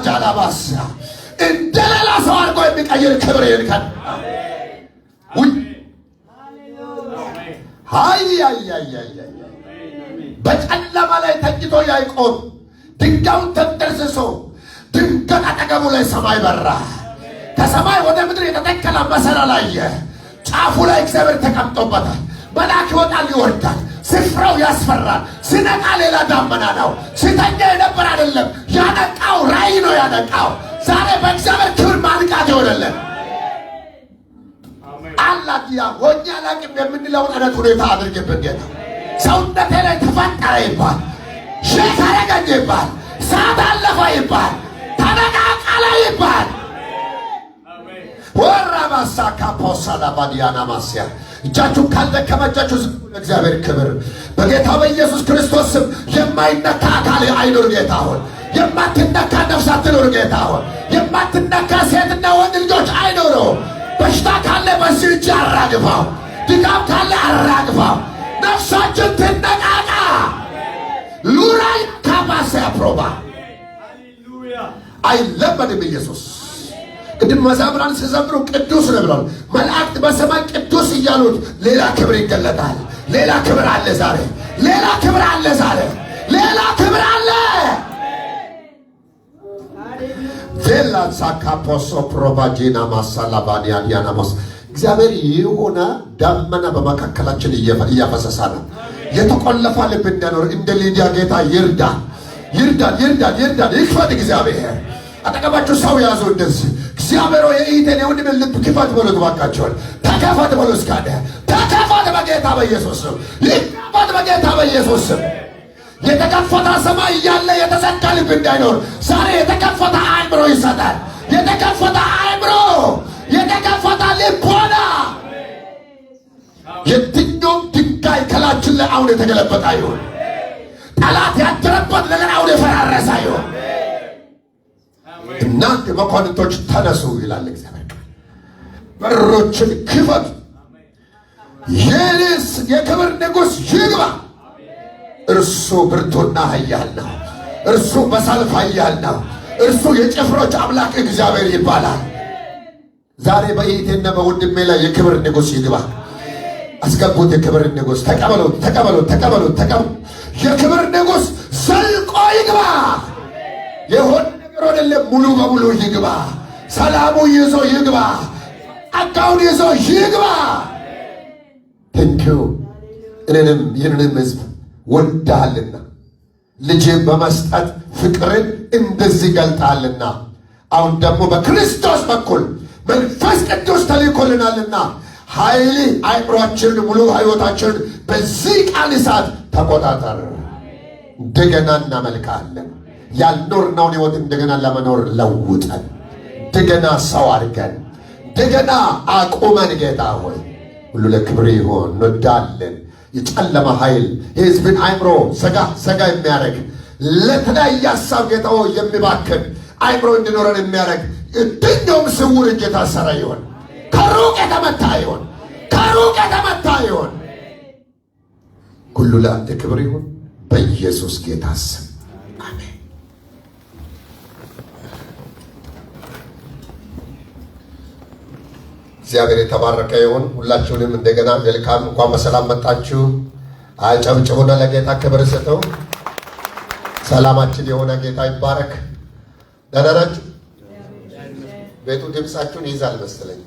ጃላባስ እንደሌላ ሰው አድርጎ የሚቀይር ክብር ይልከን። በጨለማ ላይ ተኝቶ ያዕቆብ ድንጋዩን ተንተርስሶ ድንገት አጠገቡ ላይ ሰማይ በራ። ከሰማይ ወደ ምድር የተተከለ መሰላል አየ። ጫፉ ላይ እግዚአብሔር ተቀምጦበታል። መልአክ ይወጣል ይወርዳል። ስፍራው ያስፈራል። ሲነቃ ሌላ ዳመና ነው። ሲተኛ የነበር አይደለም። ያነቃው ራእይ ነው ያነቃው። ዛሬ በእግዚአብሔር ክብር ማንቃት ይሆነለን። አላዲያ ሆኛ ላቅም የምንለውን አይነት ሁኔታ አድርግብን ጌታ። ሰውነቴ ላይ ተፈጠረ ይባል፣ ሼክ አረገኝ ይባል፣ ሰዓት አለፈ ይባል፣ ተነቃቃለ ይባል። ወራ ማሳካ ፖሳላ ባዲያና ማስያ እጃችሁን ካልደከመ እጃችሁ እግዚአብሔር ክብር በጌታ በኢየሱስ ክርስቶስ ስም የማይነካ አካል አይኖር ጌታ ሆይ። የማትነካ ነፍስ አትኖር ጌታ ሆይ። የማትነካ ሴትና ወንድ ልጆች አይኖሩ። በሽታ ካለ በዚህ እጅ አራግፋው። ድካም ካለ አራግፋው። ነፍሳችን ትነቃቃ። ሉራይ ካባሲያ ፕሮባ አይለመድም ኢየሱስ። ቅድም መዛምራን ሲዘምሩ ቅዱስ ነው ብለዋል። መላእክት በሰማይ ቅዱስ እያሉት ሌላ ክብር ይገለጣል። ሌላ ክብር አለ ዛሬ። ሌላ ክብር አለ ዛሬ። ሌላ ክብር አለ። ቬላንሳ ካፖሶ ፕሮባጂና ማሳላባኒያ ዲያናሞስ እግዚአብሔር የሆነ ዳመና በመካከላችን እያፈሰሰ ነው። የተቆለፈ ልብ እንዳኖር እንደ ሊዲያ ጌታ ይርዳን፣ ይርዳን፣ ይርዳን፣ ይርዳን። ይክፈት እግዚአብሔር። አጠገባችሁ ሰው ያዙ። እንደዚህ እግዚአብሔር የኢቴን የወንድምን ልብ ክፈት በሉት ባካቸውን። ተከፈት በሉ እስካደ ተከፈት በጌታ በኢየሱስ ስም። ይከፈት በጌታ በኢየሱስ ስም። የተከፈተ ሰማይ እያለ የተዘጋ ልብ እንዳይኖር ዛሬ የተከፈተ አእምሮ ይሰጣል። የተከፈተ አእምሮ፣ የተከፈተ ልቦና። የትኛውም ድንጋይ ከላችን ላይ አሁን የተገለበጠ ይሁን። ጠላት ያደረበት ነገር አሁን የፈራረሰ ይሁን። እናንተ መኳንንቶች ተነሱ ይላል እግዚአብሔር። በሮችን ክፈቱ። የኔስ የክብር ንጉሥ ይግባ። እርሱ ብርቱና ኃያል ነው። እርሱ በሰልፍ ኃያል ነው። እርሱ የጭፍሮች አምላክ እግዚአብሔር ይባላል። ዛሬ በኢቴና በወንድሜ ላይ የክብር ንጉሥ ይግባ። አስገቡት። የክብር ንጉሥ ተቀበሉት፣ ተቀበሉት፣ ተቀበሉት፣ ተቀበሉት። የክብር ንጉሥ ዘልቆ ይግባ። የሆነ ነገር አይደለም፣ ሙሉ በሙሉ ይግባ። ሰላሙ ይዞ ይግባ። አጋውን ይዞ ይግባ። ቴንኪው እኔንም ይህንንም ሕዝብ ወዳልና ልጅን በመስጠት ፍቅርን እንደዚህ ገልጣልና አሁን ደግሞ በክርስቶስ በኩል መንፈስ ቅዱስ ተልኮልናልና ኃይል አእምሯችንን ሙሉ ሕይወታችንን በዚህ ቃል እሳት ተቆጣጠር። እንደገና እናመልካለን። ያልኖርነውን ሕይወት እንደገና ለመኖር ለውጠን፣ እንደገና ሰው አድርገን፣ እንደገና አቁመን። ጌታ ሆይ ሁሉ ለክብር ይሆን። እንወዳለን። የጨለማ ኃይል የሕዝብን አእምሮ ሰጋ የሚያደርግ ለተለያየ ሀሳብ ጌታ ሆይ የሚባክን አእምሮ እንዲኖረን የሚያደርግ የትኛውም ስውር እጅ የታሰረ ይሆን፣ ከሩቅ የተመታ ይሆን፣ ከሩቅ የተመታ ይሆን። ሁሉ ለአንተ ክብር ይሁን በኢየሱስ ጌታ ስም አሜን። እግዚአብሔር የተባረከ ይሁን። ሁላችሁንም እንደገና ዌልካም፣ እንኳን በሰላም መጣችሁ። አጨብጭቡና ለጌታ ክብር ስጡ። ሰላማችን የሆነ ጌታ ይባረክ። ደህና ናችሁ? ቤቱ ድምፃችሁን ይይዛል መሰለኝ።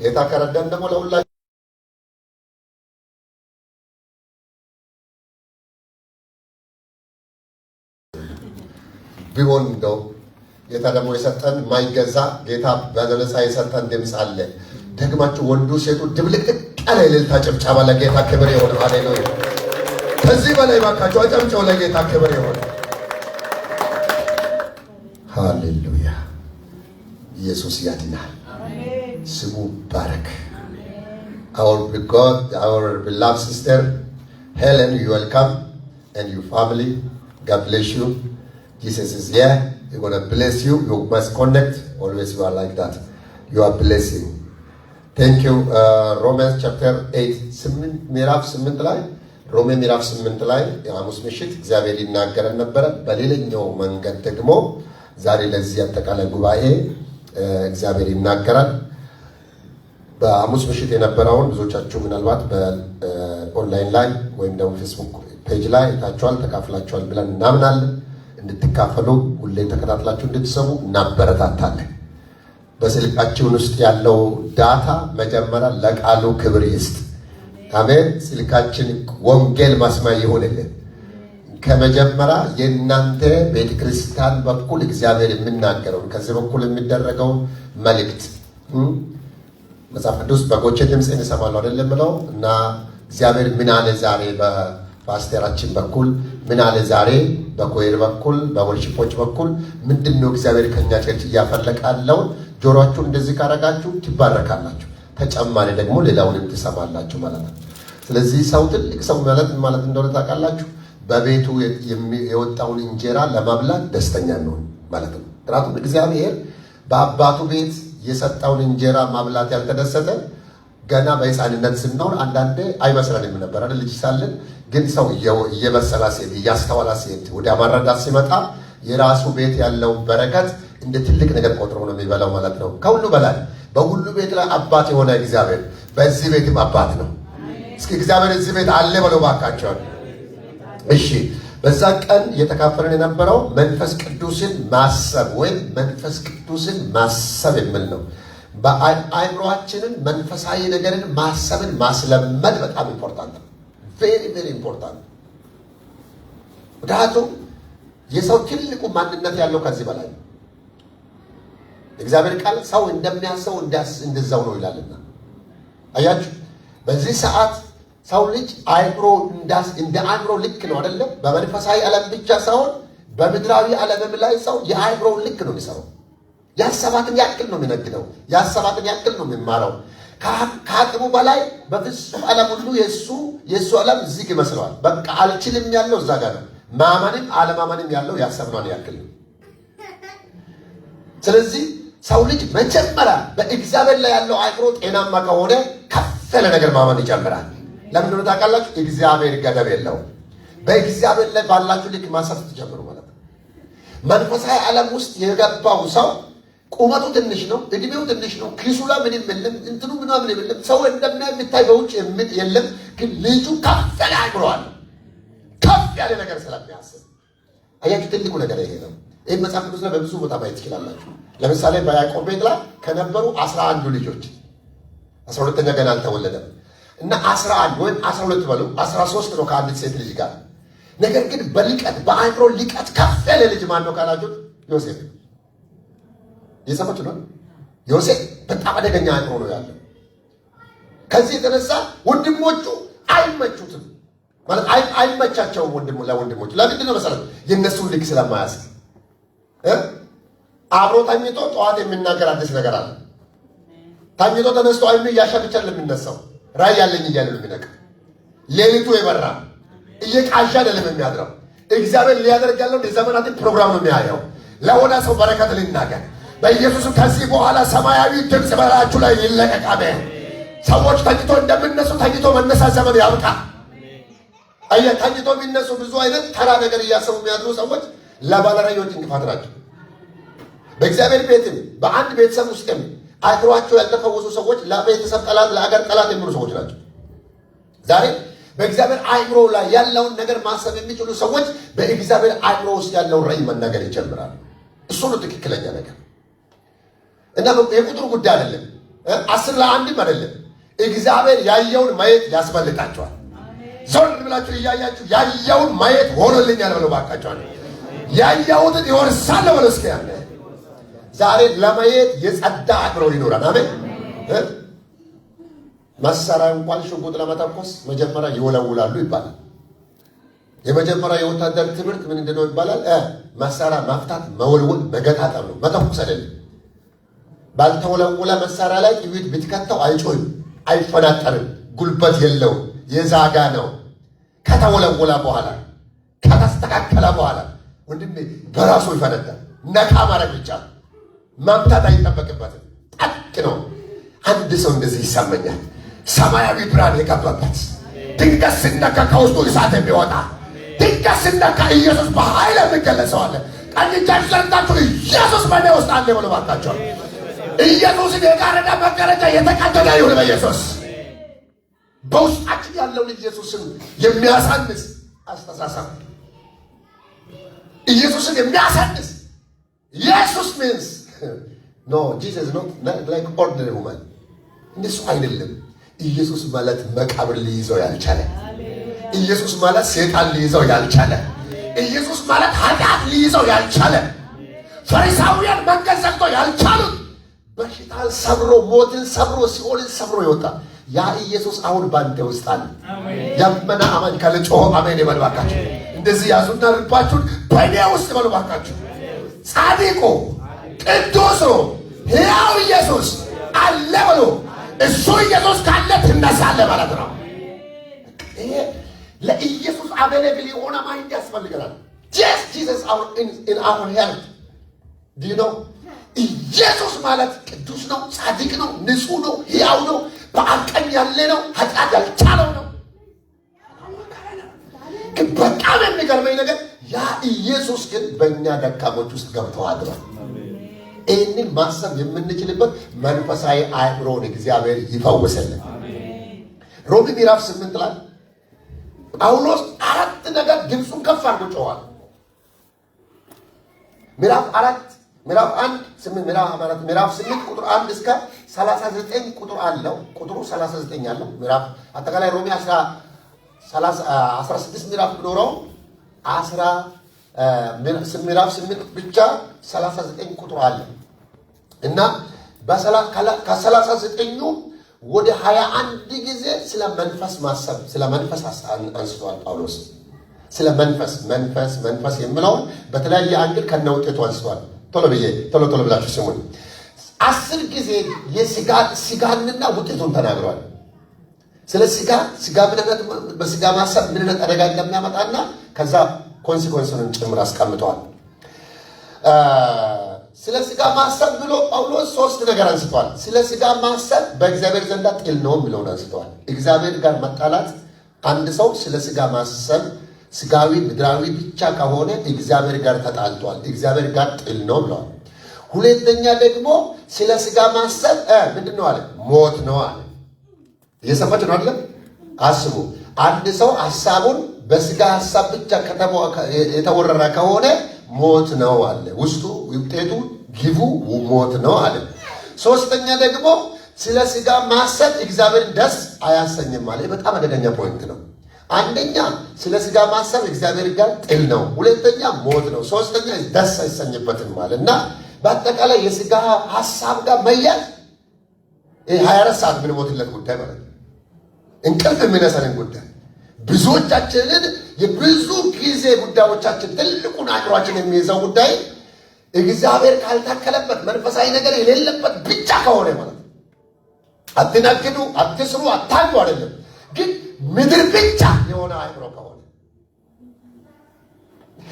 ጌታ ከረዳን ደግሞ ለሁላችሁ ቢሆን እንደው ጌታ ደግሞ የሰጠን ማይገዛ ጌታ በነፃ የሰጠን ድምፅ አለ። ደግማችሁ ወንዱ ሴቱ ድብልቅልቅ ያለ እልልታ ጭብጨባ ለጌታ ክብር ይሁን። ሃሌሉያ! ከዚህ በላይ ባካችሁ አጨብጭቡ። ለጌታ ክብር ይሁን። ሃሌሉያ! ኢየሱስ ያድናል። ስሙ ባረክ። Our God, our beloved sister Helen, you welcome and your family. God bless you. Jesus is here. He's going to bless you. You must connect. Always you are like that. You are blessing. Thank you. Romans chapter 8 ምዕራፍ 8 ላይ ሮሜ ምዕራፍ 8 ላይ የሐሙስ ምሽት እግዚአብሔር ይናገረን ነበረ። በሌላኛው መንገድ ደግሞ ዛሬ ለዚህ አጠቃላይ ጉባኤ እግዚአብሔር ይናገራል። በሐሙስ ምሽት የነበረውን ብዙዎቻችሁ ምናልባት በኦንላይን ላይ ወይም ደግሞ ፌስቡክ ፔጅ ላይ አይታችኋል፣ ተካፍላችኋል ብለን እናምናለን። እንድትካፈሉ ሁሌ ተከታትላችሁ እንድትሰሙ እናበረታታለን። በስልካችን ውስጥ ያለው ዳታ መጀመሪያ ለቃሉ ክብር ይስጥ። አሜን። ስልካችን ወንጌል መስማት ይሆንልን። ከመጀመሪያ የእናንተ ቤተክርስቲያን በኩል እግዚአብሔር የሚናገረው ከዚህ በኩል የሚደረገው መልእክት መጽሐፍ ቅዱስ በጎቼ ድምፄን ይሰማሉ አይደለም ብለው እና እግዚአብሔር ምን አለ ዛሬ በአስቴራችን በኩል ምን አለ ዛሬ በኮየር በኩል በወርሺፖች በኩል ምንድነው እግዚአብሔር ከኛ ቸርች እያፈለቃለው? ጆሮአችሁ እንደዚህ ካረጋችሁ ትባረካላችሁ። ተጨማሪ ደግሞ ሌላውንም ትሰማላችሁ ማለት ነው። ስለዚህ ሰው ትልቅ ሰው ማለት እንደሆነ ታውቃላችሁ። በቤቱ የወጣውን እንጀራ ለማብላት ደስተኛ ነው ማለት ነው። ምክንያቱም እግዚአብሔር በአባቱ ቤት የሰጠውን እንጀራ ማብላት ያልተደሰተ ገና በሕፃንነት ስንኖር አንዳንዴ አይመስለንም ነበር አይደል? ልጅ ሳለን ግን ሰው እየበሰላ ሲሄድ እያስተዋላ ሲሄድ ወደ ማረዳት ሲመጣ የራሱ ቤት ያለው በረከት እንደ ትልቅ ነገር ቆጥሮ ነው የሚበላው ማለት ነው። ከሁሉ በላይ በሁሉ ቤት ላይ አባት የሆነ እግዚአብሔር በዚህ ቤትም አባት ነው። እስኪ እግዚአብሔር እዚህ ቤት አለ ብለው ባካቸው። እሺ፣ በዛ ቀን እየተካፈለን የነበረው መንፈስ ቅዱስን ማሰብ ወይም መንፈስ ቅዱስን ማሰብ የሚል ነው። በአእምሮአችንን መንፈሳዊ ነገርን ማሰብን ማስለመድ በጣም ኢምፖርታንት ነው። ቬሪ ቬሪ ኢምፖርታንት። ምክንያቱም የሰው ትልቁ ማንነት ያለው ከዚህ በላይ ነው። እግዚአብሔር ቃል ሰው እንደሚያስበው እንደዛው ነው ይላልና፣ አያችሁ። በዚህ ሰዓት ሰው ልጅ አእምሮ እንደ አእምሮ ልክ ነው አይደለም። በመንፈሳዊ ዓለም ብቻ ሳይሆን በምድራዊ ዓለምም ላይ ሰው የአእምሮውን ልክ ነው የሚሰራው። ያሰባትን ያክል ነው የሚነግደው። ያሰባትን ያክል ነው የሚማረው። ከአቅሙ በላይ በፍጹም ዓለም ሁሉ የእሱ ዓለም ዝግ ይመስለዋል። በቃ አልችልም ያለው እዛ ጋር ነው። ማመንም አለማመንም ያለው ያሰብነውን ያክል ነው። ስለዚህ ሰው ልጅ መጀመሪያ በእግዚአብሔር ላይ ያለው አእምሮ ጤናማ ከሆነ ከፍ ያለ ነገር ማመን ይጀምራል። ለምን ነው ታውቃላችሁ? እግዚአብሔር ገደብ የለውም። በእግዚአብሔር ላይ ባላችሁ ልክ ማሰብ ትጀምሩ ማለት ነው። መንፈሳዊ ዓለም ውስጥ የገባው ሰው ቁመቱ ትንሽ ነው፣ እድሜው ትንሽ ነው፣ ኪሱ ላይ ምንም የለም፣ እንትኑ ምናምን የለም። ሰው እንደሚታይ በውጭ የለም፣ ግን ልጁ ከፍ ያለ አእምሮ አለ። ከፍ ያለ ነገር ስለሚያስብ አያችሁ፣ ትልቁ ነገር ይሄ ነው። ይህ መጽሐፍ ቅዱስ ላይ በብዙ ቦታ ማየት ትችላላችሁ። ለምሳሌ በያዕቆብ ቤት ላይ ከነበሩ 11 ልጆች 12ኛ ገና አልተወለደም እና 11 ወይም 12 በሉ 13 ነው ከአንዲት ሴት ልጅ ጋር። ነገር ግን በልቀት በአእምሮ ልቀት ከፍ ያለ ልጅ ማን ነው ካላችሁት? ዮሴፍ። የሰማችሁ ነው። ዮሴፍ በጣም አደገኛ አእምሮ ነው ያለው። ከዚህ የተነሳ ወንድሞቹ አይመቹትም ማለት አይመቻቸውም። ለወንድሞቹ ለምንድን ነው መሰረት? የእነሱን ልክ ስለማያስብ አብሮ ተኝቶ ጠዋት የሚናገር አዲስ ነገር አለ። ተኝቶ ተነስቶ አይኑ እያሻብቻል ለሚነሳው ራይ ያለኝ እያለ ነው የሚነቃ። ሌሊቱ የበራ እየቃዣ አይደለም የሚያድረው። እግዚአብሔር ሊያደርግ ያለው የዘመናትን ፕሮግራም ነው የሚያየው። ለሆነ ሰው በረከት ሊናገር በኢየሱስ ከዚህ በኋላ ሰማያዊ ድምፅ በላያችሁ ላይ ይለቀቃል። ሰዎች ተኝቶ እንደምነሱ ተኝቶ መነሳት ዘመን ያብቃ። ተኝቶ የሚነሱ ብዙ አይነት ተራ ነገር እያሰቡ የሚያድሩ ሰዎች ለባለራዕዮች እንቅፋት ናቸው። በእግዚአብሔር ቤትም በአንድ ቤተሰብ ውስጥም አእምሯቸው ያልተፈወሱ ሰዎች ለቤተሰብ ጠላት፣ ለአገር ጠላት የሚሆኑ ሰዎች ናቸው። ዛሬ በእግዚአብሔር አእምሮ ላይ ያለውን ነገር ማሰብ የሚችሉ ሰዎች በእግዚአብሔር አእምሮ ውስጥ ያለውን ራዕይ መናገር ይጀምራሉ። እሱ ነው ትክክለኛ ነገር እና የቁጥሩ ጉዳይ አይደለም። 10 ለ1 አይደለም። እግዚአብሔር ያየውን ማየት ያስበልጣቸዋል። ዞር ብላችሁ እያያችሁ ያየውን ማየት ሆኖልኛል ብለው ባካቸዋል። ያየሁትን ይወርሳል ብለው እስኪ ያለ ዛሬ ለማየት የጸዳ አእምሮ ይኖራል። አሜን። መሳሪያ እንኳን ሽጉጥ ለመተኮስ መጀመሪያ ይወለውላሉ ይባላል። የመጀመሪያ የወታደር ትምህርት ምን እንደሆነ ይባላል? መሳሪያ ማፍታት፣ መወልወል፣ መገጣጠም ነው፣ መተኮስ አይደለም። ባልተወለወለ መሳሪያ ላይ ጥይት ብትከተው አይጮህም፣ አይፈናጠርም፣ ጉልበት የለውም፣ የዛጋ ነው። ከተወለወለ በኋላ ከተስተካከለ በኋላ ወንድሜ በራሱ ይፈነዳል። ነካ ማድረግ ብቻ ማምታት አይጠበቅበትም። ጠቅ ነው። አንድ ሰው እንደዚህ ይሰማኛል፣ ሰማያዊ ብርሃን የገባበት ድንገት ሲነካ ከውስጡ እሳት የሚወጣ ድንገት ሲነካ ኢየሱስ በኃይል የሚገለጸው አለ። ቀኝ እጃችሁ ዘርግታችሁ ኢየሱስ በእኔ ውስጥ አለ ብሎ ባካቸው ኢየሱስን የጋረደ መጋረጃ የተቀደደ ይሁን በኢየሱስ። በውስጣችን ያለውን ኢየሱስን የሚያሳንስ አስተሳሰብ፣ ኢየሱስን የሚያሳንስ ኢየሱስ means no Jesus not like ordinary woman እንደሱ አይደለም። ኢየሱስ ማለት መቃብር ሊይዘው ያልቻለ፣ ኢየሱስ ማለት ሰይጣን ሊይዘው ያልቻለ፣ ኢየሱስ ማለት ኃጢአት ሊይዘው ያልቻለ፣ ፈሪሳውያን መንገድ ዘግቶ ያልቻሉት በሽታን ሰብሮ ሞትን ሰብሮ ሲኦልን ሰብሮ ይወጣ ያ ኢየሱስ አሁን ባንተ ውስጥ አለ። ያመነ አማኝ ካለ ጮሆ አሜን ይበል ባካችሁ። እንደዚህ ያዙና ልባችሁን በእኔ ውስጥ በሉ ባካችሁ። ጻድቁ ቅዱሱ ሕያው ኢየሱስ አለ በሉ። እሱ ኢየሱስ ካለ ትነሳለህ ማለት ነው። ይሄ ለኢየሱስ አቬለብል የሆነ ማይንድ ያስፈልገናል። just Jesus in our health do you know ኢየሱስ ማለት ቅዱስ ነው፣ ጻድቅ ነው፣ ንጹህ ነው፣ ሕያው ነው፣ በአብ ቀኝ ያለ ነው፣ ኃጢአት ያልቻለው ነው። ግን በጣም የሚገርመኝ ነገር ያ ኢየሱስ ግን በእኛ ደካሞች ውስጥ ገብተዋል። ይህንን ማሰብ የምንችልበት መንፈሳዊ አእምሮን እግዚአብሔር ይፈውስልን። ሮሜ ምዕራፍ 8 ላይ ጳውሎስ 4 ነገር ድምፁን ከፍ አድርጎ ጮኋል። ምዕራፍ 8 ቁጥር 1 እስከ 39 ቁጥር አለው። ቁጥሩ 39 አለው። ምዕራፍ አጠቃላይ ሮሜ 16 ምዕራፍ ኖረው ምዕራፍ 8 ብቻ 39 ቁጥር አለ እና ከ39ኙ ወደ 21 ጊዜ ስለ መንፈስ ማሰብ ስለ መንፈስ አንስቷል ጳውሎስ። ስለ መንፈስ የሚለውን በተለያየ አንግል ከነውጤቱ አንስቷል። ቶሎ ብላችሁ ስሙን። 10 ጊዜ ስጋንና ውጤቱን ተናግሯል። ስለ ስጋ ምንነት በስጋ ማሰብ ምንነት አደጋ እንደሚያመጣና ከዛ ኮንሲኮንስን ጭምር አስቀምጠዋል። ስለ ስጋ ማሰብ ብሎ ጳውሎስ 3 ነገር አንስቷል። ስለ ስጋ ማሰብ በእግዚአብሔር ዘንድ ጥል ነው የሚለውን አንስቷል። እግዚአብሔር ጋር መጣላት አንድ ሰው ስለ ስጋ ማሰብ ስጋዊ ምድራዊ ብቻ ከሆነ እግዚአብሔር ጋር ተጣልቷል፣ እግዚአብሔር ጋር ጥል ነው ብለዋል። ሁለተኛ ደግሞ ስለ ስጋ ማሰብ ምንድነው አለ? ሞት ነው አለ። እየሰማችሁ ነው አይደል? አስቡ። አንድ ሰው ሐሳቡን በስጋ ሐሳብ ብቻ የተወረረ ከሆነ ሞት ነው አለ። ውስጡ ውጤቱ ግቡ ሞት ነው አለ። ሶስተኛ ደግሞ ስለ ስጋ ማሰብ እግዚአብሔርን ደስ አያሰኝም አለ። በጣም አደገኛ ፖይንት ነው። አንደኛ ስለ ስጋ ማሰብ እግዚአብሔር ጋር ጥል ነው። ሁለተኛ ሞት ነው። ሶስተኛ ደስ አይሰኝበትም ማለት እና በአጠቃላይ የስጋ ሐሳብ ጋር መያዝ 24 ሰዓት የምንሞትለት ጉዳይ ማለት ነው። እንቅልፍ የሚነሳንን ጉዳይ ብዙዎቻችንን የብዙ ጊዜ ጉዳዮቻችን ትልቁን አእምሯችን የሚይዘው ጉዳይ እግዚአብሔር ካልታከለበት መንፈሳዊ ነገር የሌለበት ብቻ ከሆነ ማለት ነው። አትነግዱ፣ አትስሩ፣ አታንዱ አይደለም ግን ምድር ብቻ የሆነ አእምሮ ከሆነ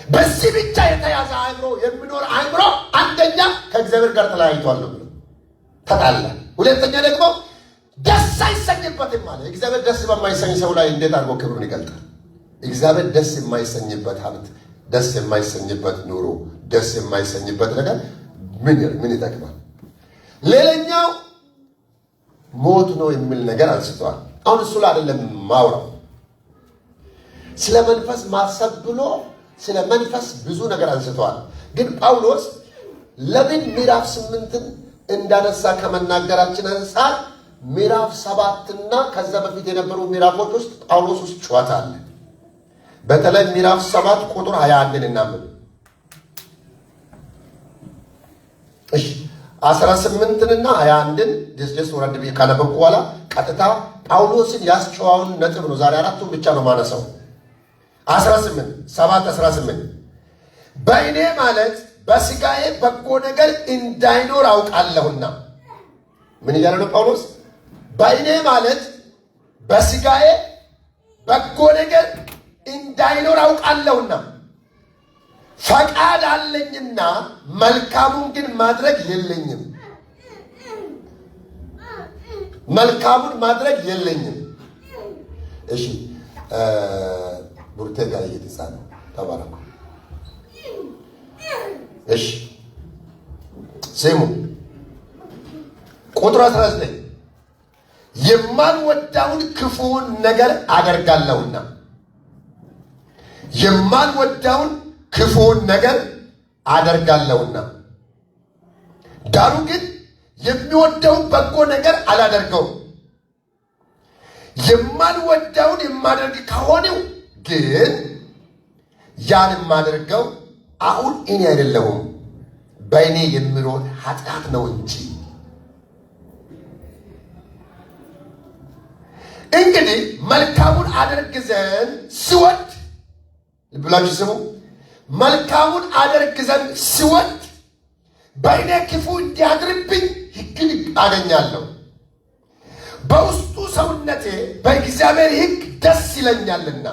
በዚህ ብቻ የተያዘ አእምሮ የሚኖር አእምሮ አንደኛ ከእግዚአብሔር ጋር ተለያይቷል ነው ተጣላ። ሁለተኛ ደግሞ ደስ አይሰኝበትም ማለት እግዚአብሔር ደስ በማይሰኝ ሰው ላይ እንዴት አድርጎ ክብሩን ይገልጣል? እግዚአብሔር ደስ የማይሰኝበት ሀብት፣ ደስ የማይሰኝበት ኑሮ፣ ደስ የማይሰኝበት ነገር ምን ይጠቅማል? ሌላኛው ሞት ነው የሚል ነገር አንስተዋል። አሁን እሱ ላይ አይደለም ማውራው። ስለ መንፈስ ማሰብ ብሎ ስለ መንፈስ ብዙ ነገር አንስተዋል። ግን ጳውሎስ ለምን ምዕራፍ 8ን እንዳነሳ ከመናገራችን አንፃር ምዕራፍ 7 እና ከዛ በፊት የነበሩ ምዕራፎች ውስጥ ጳውሎስ ውስጥ ጨዋታ አለ። በተለይ ምዕራፍ 7 ቁጥር 21 እናምን። እሺ 18ንና 21ን ደስ ወራድ ብዬ ካነበብኩ በኋላ ቀጥታ ጳውሎስን ያስጨዋውን ነጥብ ነው ዛሬ አራቱን ብቻ ነው ማነሳው። 18 በእኔ ማለት በስጋዬ በጎ ነገር እንዳይኖር አውቃለሁና። ምን እያለ ነው ጳውሎስ? በእኔ ማለት በስጋዬ በጎ ነገር እንዳይኖር አውቃለሁና ፈቃድ አለኝና መልካሙን ግን ማድረግ የለኝም። መልካሙን ማድረግ የለኝም። እሺ ቡርቴ ጋር እየተጻፈ ተባረኩ። እሺ ስሙ ቁጥር 19 የማልወዳውን ክፉውን ነገር አደርጋለሁና የማልወዳውን ክፉውን ነገር አደርጋለሁና ዳሩ ግን የሚወደውን በጎ ነገር አላደርገውም። የማልወደውን የማደርግ ከሆነው ግን ያን የማደርገው አሁን እኔ አይደለሁም በእኔ የሚኖር ኃጢአት ነው እንጂ። እንግዲህ መልካሙን አደርግ ዘንድ ስወድ ብላችሁ ስሙ። መልካሙን አደርግ ዘንድ ስወድ በእኔ ክፉ እንዲያድርብኝ ሕግን አገኛለሁ። በውስጡ ሰውነቴ በእግዚአብሔር ሕግ ደስ ይለኛልና፣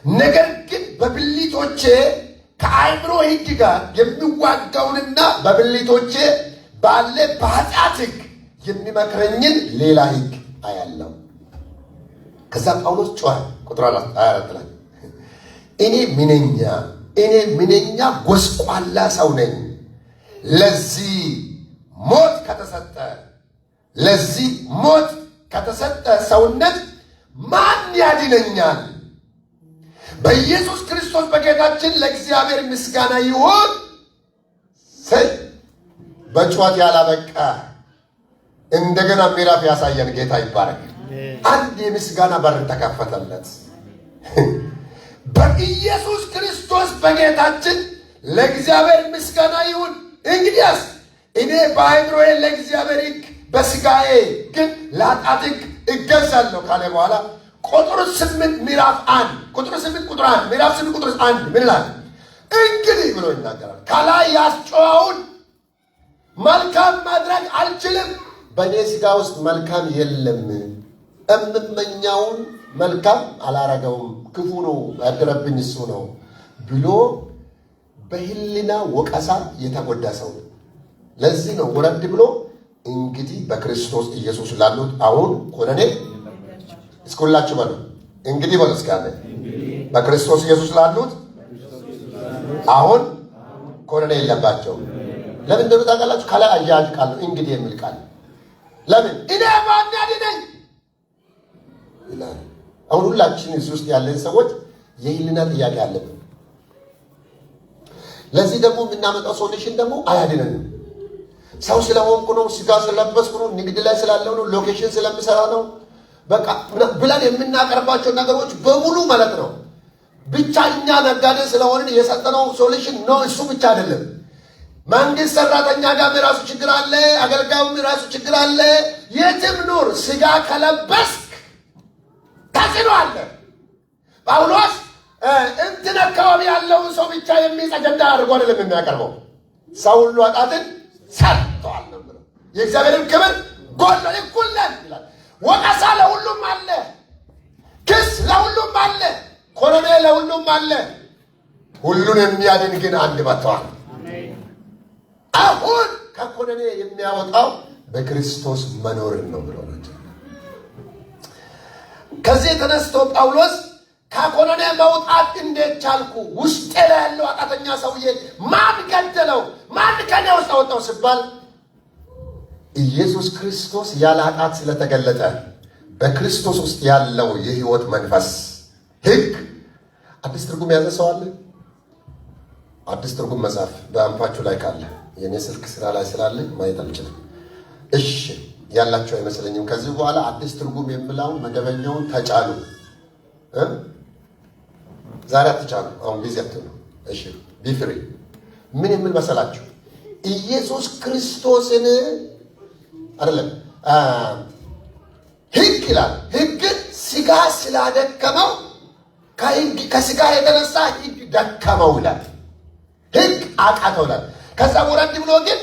ነገር ግን በብልቶቼ ከአእምሮ ሕግ ጋር የሚዋጋውንና በብልቶቼ ባለ በኃጢአት ሕግ የሚመክረኝን ሌላ ሕግ አያለሁ። ከዛ ጳውሎስ ጮኸ። ቁጥር 24 ላይ እኔ ምንኛ ጎስቋላ ሰው ነኝ! ለዚህ ሞት ከተሰጠ ሰውነት ማን ያድነኛል? በኢየሱስ ክርስቶስ በጌታችን ለእግዚአብሔር ምስጋና ይሁን። በጩኸት ያላበቃ እንደገና ምዕራፍ ያሳየን ጌታ ይባረክ። አንድ የምስጋና በር ተከፈተለት። በኢየሱስ ክርስቶስ በጌታችን ለእግዚአብሔር ምስጋና ይሁን። እንግዲያስ እኔ በአእምሮዬ ለእግዚአብሔር ሕግ በሥጋዬ ግን ለኃጢአት ሕግ እገዛለሁ ካለ በኋላ ቁጥር 8 ምዕራፍ 1 ቁጥር 8 ቁጥር 1 ምዕራፍ 8 ቁጥር 1 ምን ይላል? እንግዲህ ብሎ ይናገራል። ከላይ ያስጮኸውን መልካም ማድረግ አልችልም፣ በእኔ ሥጋ ውስጥ መልካም የለም፣ እምመኛውን መልካም አላረገውም፣ ክፉ ነው ያደረብኝ እሱ ነው ብሎ በሕሊና ወቀሳ የተጎዳ ሰው። ለዚህ ነው ወረድ ብሎ እንግዲህ በክርስቶስ ኢየሱስ ላሉት አሁን ኮነኔ እስኩላችሁ በሉ እንግዲህ በሉ እስካለ በክርስቶስ ኢየሱስ ላሉት አሁን ኮነኔ የለባቸው። ለምን እንደሆነ ታውቃላችሁ? ከላይ አያያዥ ቃል ነው እንግዲህ የሚል ቃል። ለምን እኔ ማን ያድነኝ ይላል። አሁን ሁላችን እዚህ ውስጥ ያለን ሰዎች የሕሊና ጥያቄ አለብን። ለዚህ ደግሞ የምናመጣው ሶሉሽን ደግሞ አያድነንም። ሰው ስለሆንኩ ነው፣ ስጋ ስለለበስኩ ነው፣ ንግድ ላይ ስላለው ነው፣ ሎኬሽን ስለምሰራ ነው በቃ ብለን የምናቀርባቸው ነገሮች በሙሉ ማለት ነው ብቻ እኛ ነጋዴ ስለሆንን የሰጠነው ሶሉሽን ነው። እሱ ብቻ አይደለም። መንግስት ሰራተኛ ጋር የራሱ ችግር አለ፣ አገልጋዩም የራሱ ችግር አለ። የትም ኑር ስጋ ከለበስክ ተጽዕኖ አለ። ጳውሎስ እንትን አካባቢ ያለውን ሰው ብቻ የሚይዝ አጀንዳ አድርጎ አይደለም የሚያቀርበው። ሰው ሁሉ ኃጢአትን ሰርተዋል ነው ብሎ የእግዚአብሔርን ክብር ጎድሎ እኩል ነን ይላል። ወቀሳ ለሁሉም አለ፣ ክስ ለሁሉም አለ፣ ኮነኔ ለሁሉም አለ። ሁሉን የሚያድን ግን አንድ መጥቷል። አሁን ከኮነኔ የሚያወጣው በክርስቶስ መኖርን ነው ብሎ ነው። ከዚህ ተነስቶ ጳውሎስ ከኮነኔ መውጣት እንዴት ቻልኩ? ውስጤ ላይ ያለው ኃጢአተኛ ሰውዬ ማን ገደለው? ማን ከኔ ውስጥ አወጣው ሲባል ኢየሱስ ክርስቶስ ያለ ኃጢአት ስለተገለጠ በክርስቶስ ውስጥ ያለው የሕይወት መንፈስ ሕግ አዲስ ትርጉም ያዘ ሰው አለ? አዲስ ትርጉም መጽሐፍ በአንፋችሁ ላይ ካለ የኔ ስልክ ስራ ላይ ስላለ ማየት አልችልም። እሺ ያላችሁ አይመስለኝም። ከዚህ በኋላ አዲስ ትርጉም የምላውን መደበኛውን ተጫኑ። ዛሬ አትጫኑ። አሁን ጊዜ አትሉ። እሺ ቢፍሪ ምን የሚል መሰላችሁ? ኢየሱስ ክርስቶስን አይደለም ሕግ ይላል። ሕግን ሥጋ ስላደከመው ከሥጋ የተነሳ ሕግ ደከመው ይላል። ሕግ አቃተው ይላል። ከዛ ወረድ ብሎ ግን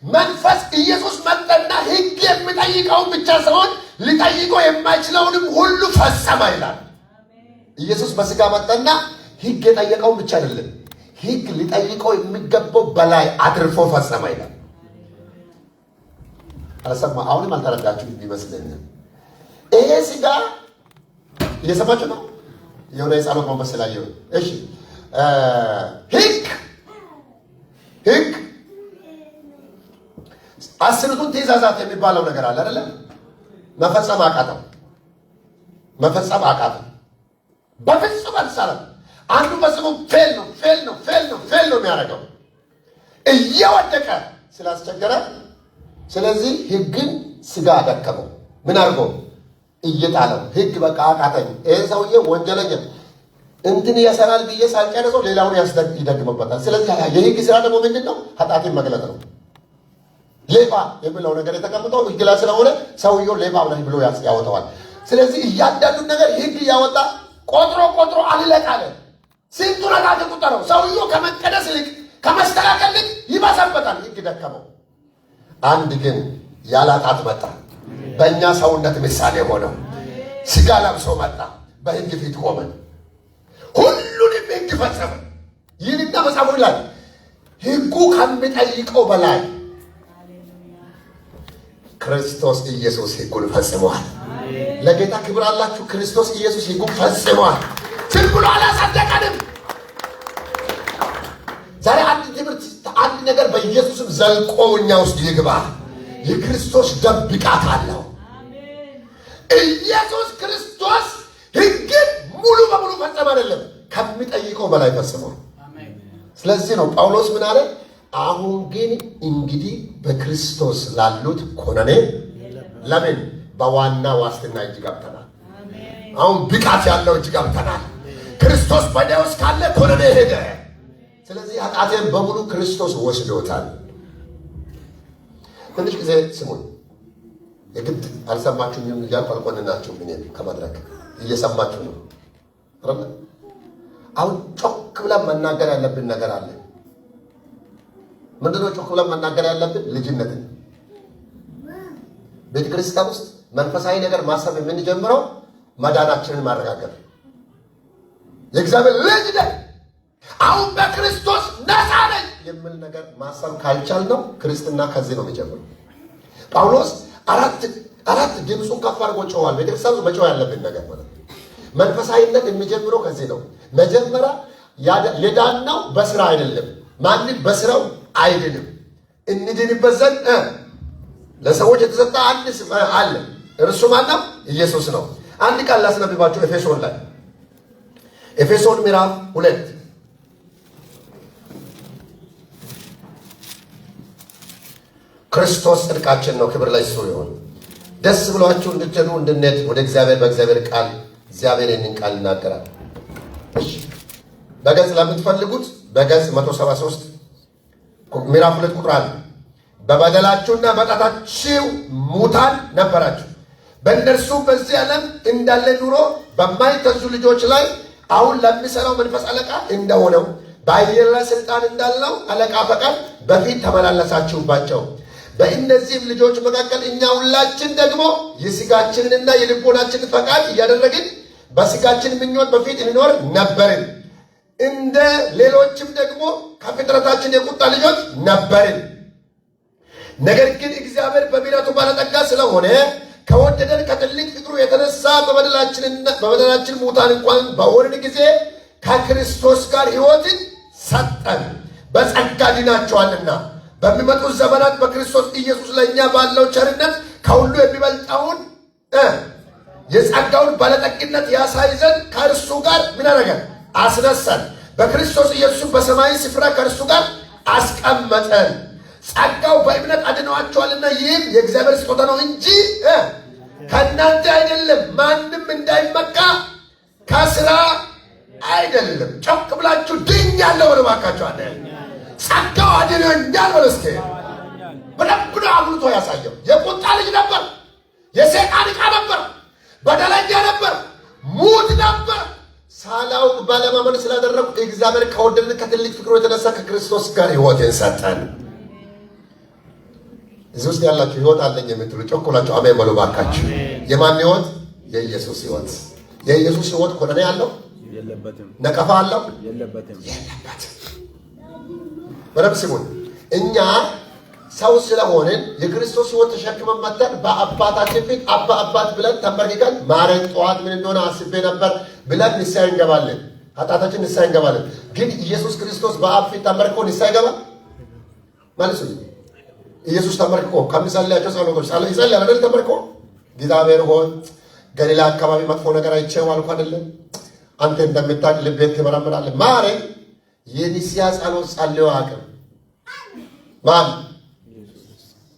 መንፈስ ኢየሱስ መጠና ሕግ የሚጠይቀውን ብቻ ሳይሆን ሊጠይቀው የማይችለውንም ሁሉ ፈጸመ ይላል። ኢየሱስ በሥጋ መጠና ሕግ የጠየቀውን ብቻ አይደለም፣ ሕግ ሊጠይቀው የሚገባው በላይ አድርፎ ፈጸመ ይላል። አልሰማ አሁንም አልተረዳችሁ ይመስለኛል። ይሄ ሥጋ እየሰማችሁ ነው። የሆነ የጸሎት መንፈስ ስላየሁ። እሺ ህግ አስርቱን ትእዛዛት የሚባለው ነገር አለ አይደለ? መፈጸም አቃተው። በፍጹም አልሰራም። አንዱ ፈጽሞ ፌል ነው የሚያደርገው እየወደቀ ስላስቸገረ። ስለዚህ ህግን ስጋ አደከመው። ምን አድርጎ እየጣለው ህግ በቃ አቃተኝ። ይሄ ሰውዬ ወንጀለኛ እንትን ያሰራል ብዬ ሳልጨርሰው ሌላውን ይደግምበታል። ስለዚህ የህግ ስራ ደግሞ ምንድን ነው? ኃጢአትን መግለጥ ነው። ሌባ የሚለው ነገር የተቀምጠው ህግ ላይ ስለሆነ ሰውየው ሌባ ብሎ ያወጣዋል። ስለዚህ እያንዳንዱን ነገር ህግ እያወጣ ቆጥሮ አልለቃለ። ስንቱን ኃጢአት ቁጠረው። ሰውየው ከመቀደስ ይልቅ ከመስተካከል ይልቅ ይበዛበታል። ህግ ደከመው። አንድ ግን ያለ ኃጢአት መጣ። በእኛ ሰውነት ምሳሌ ሆነው ስጋ ለብሶ መጣ። በህግ ፊት ቆመ። ሁሉንም ህግ ፈጸመ። ይህንና መጽሐፉ ይላል ህጉ ከሚጠይቀው በላይ ክርስቶስ ኢየሱስ ህጉን ፈጽሟል። ለጌታ ክብር አላችሁ። ክርስቶስ ኢየሱስ ህጉን ፈጽሟል። ዝም ብሎ አላጸደቀንም። ዛሬ አንድ ነገር በኢየሱስም ዘልቆ እኛ ውስጥ ይግባ። የክርስቶስ ደም ብቃት አለው። ኢየሱስ ክርስቶስ ህግን ሙሉ በሙሉ ፈጸመ አይደለም፣ ከሚጠይቀው በላይ ፈጽሟል። ስለዚህ ነው ጳውሎስ ምን አለ? አሁን ግን እንግዲህ በክርስቶስ ላሉት ኮነኔ ለምን በዋና ዋስትና እጅ ገብተናል። አሁን ብቃት ያለው እጅ ገብተናል። ክርስቶስ በእኔ ውስጥ ካለ ኮነኔ ሄደ። ስለዚህ ኃጢአቴን በሙሉ ክርስቶስ ወስዶታል። ትንሽ ጊዜ ስሙኝ። የግድ አልሰማችሁኝም እያልኩ አልኮንናችሁም። እኔ ከመድረክ እየሰማችሁ ነው። አሁን ጮክ ብለን መናገር ያለብን ነገር አለ። ምንድነው ጮክ ብለን መናገር ያለብን? ልጅነትን ቤተ ክርስቲያን ውስጥ መንፈሳዊ ነገር ማሰብ የምንጀምረው መዳናችንን ማረጋገጥ። የእግዚአብሔር ልጅ ነኝ፣ አሁን በክርስቶስ ነፃ ነኝ የሚል ነገር ማሰብ ካልቻል ነው ክርስትና ከዚህ ነው የሚጀምረው። ጳውሎስ አራት ድምፁን ከፍ አድርጎ ጮኋል። ቤተክርስቲያን መጮህ ያለብን ነገር ማለት ነው። መንፈሳዊነት የሚጀምረው ከዚህ ነው። መጀመሪያ የዳነው በስራ አይደለም። ማንም በስራው አይድንም። እንድንበት ዘንድ ለሰዎች የተሰጠ አንድ ስም አለ። እርሱ ማነው? ኢየሱስ ነው። አንድ ቃል ላስነብባችሁ። ኤፌሶን ላይ ኤፌሶን ምዕራፍ 2 ክርስቶስ ጽድቃችን ነው። ክብር ለእሱ ይሁን። ደስ ብሏችሁ እንድትሄዱ እንድንሄድ ወደ እግዚአብሔር በእግዚአብሔር ቃል እግዚአብሔር ይህንን ቃል ይናገራል። እሺ በገጽ ለምትፈልጉት በገጽ 173 ምዕራፍ 2 ቁጥር 1 በበደላችሁና በኃጢአታችሁ ሙታን ነበራችሁ፣ በእነርሱ በዚህ ዓለም እንዳለ ኑሮ በማይተዙ ልጆች ላይ አሁን ለሚሠራው መንፈስ አለቃ እንደሆነው በአየር ላይ ሥልጣን እንዳለው አለቃ ፈቃድ በፊት ተመላለሳችሁባቸው። በእነዚህም ልጆች መካከል እኛ ሁላችን ደግሞ የሥጋችንንና የልቦናችንን ፈቃድ እያደረግን በሥጋችን ምኞት በፊት እንኖር ነበርን። እንደ ሌሎችም ደግሞ ከፍጥረታችን የቁጣ ልጆች ነበርን። ነገር ግን እግዚአብሔር በምሕረቱ ባለጠጋ ስለሆነ ከወደደን ከትልቅ ፍቅሩ የተነሳ በበደላችን ሙታን እንኳን በሆንን ጊዜ ከክርስቶስ ጋር ሕይወትን ሰጠን። በጸጋ ድናችኋልና በሚመጡት ዘመናት በክርስቶስ ኢየሱስ ለእኛ ባለው ቸርነት ከሁሉ የሚበልጠውን የጸጋውን ባለጠግነት ያሳይ ዘንድ ከእርሱ ጋር ምን አደረገን? አስነሳን። በክርስቶስ ኢየሱስ በሰማያዊ ስፍራ ከእርሱ ጋር አስቀመጠን። ጸጋው በእምነት አድነዋቸዋልና ይህም የእግዚአብሔር ስጦታ ነው እንጂ ከእናንተ አይደለም፣ ማንም እንዳይመካ ከስራ አይደለም። ጮክ ብላችሁ ድኛለሁ በሉ እባካችሁ። አለ ጸጋው አድኖኛል በሉ እስኪ። በደንብ ነው አብልቶ ያሳየው። የቁጣ ልጅ ነበር፣ የሰይጣን ዕቃ ነበር፣ በደለኛ ነበር፣ ሙት ነበር። ሳላውቅ ባለማመን ስላደረግኩ እግዚአብሔር ከወደደን ከትልቅ ፍቅሩ የተነሳ ከክርስቶስ ጋር ሕይወትን ሰጠን። እዚህ ውስጥ ያላችሁ ሕይወት አለኝ የምትሉ ጮክ ብላችሁ አሜን በሉ እባካችሁ። የማን ሕይወት? የኢየሱስ ሕይወት። የኢየሱስ ሕይወት ኮነኔ አለው? የለበትም። ነቀፋ አለው? የለበትም። በደምብ ስሙን። እኛ ሰው ስለሆንን የክርስቶስ ሕይወት ተሸክመን መጥተን በአባታችን ፊት አባት ብለን ተንበርክከን ማረኝ ጠዋት ምን እንደሆነ አስቤ ነበር ብለን ንስሐ እንገባለን። ኃጢአታችን ንስሐ እንገባለን። ግን ኢየሱስ ክርስቶስ በአብ ፊት ተንበርክኮ ንስሐ ይገባል ማለት ነው። ኢየሱስ ተንበርክኮ ከሚጸልያቸው ጸሎቶች ይጸልያል አይደል? ተንበርክኮ እግዚአብሔር ሆይ ገሊላ አካባቢ መጥፎ ነገር አይቼው አልኩ አይደለም? አንተ እንደምታውቅ ልቤን ትመረምራለህ ማረኝ። የንስሐ ጸሎት ጸልዮ አቅም ማን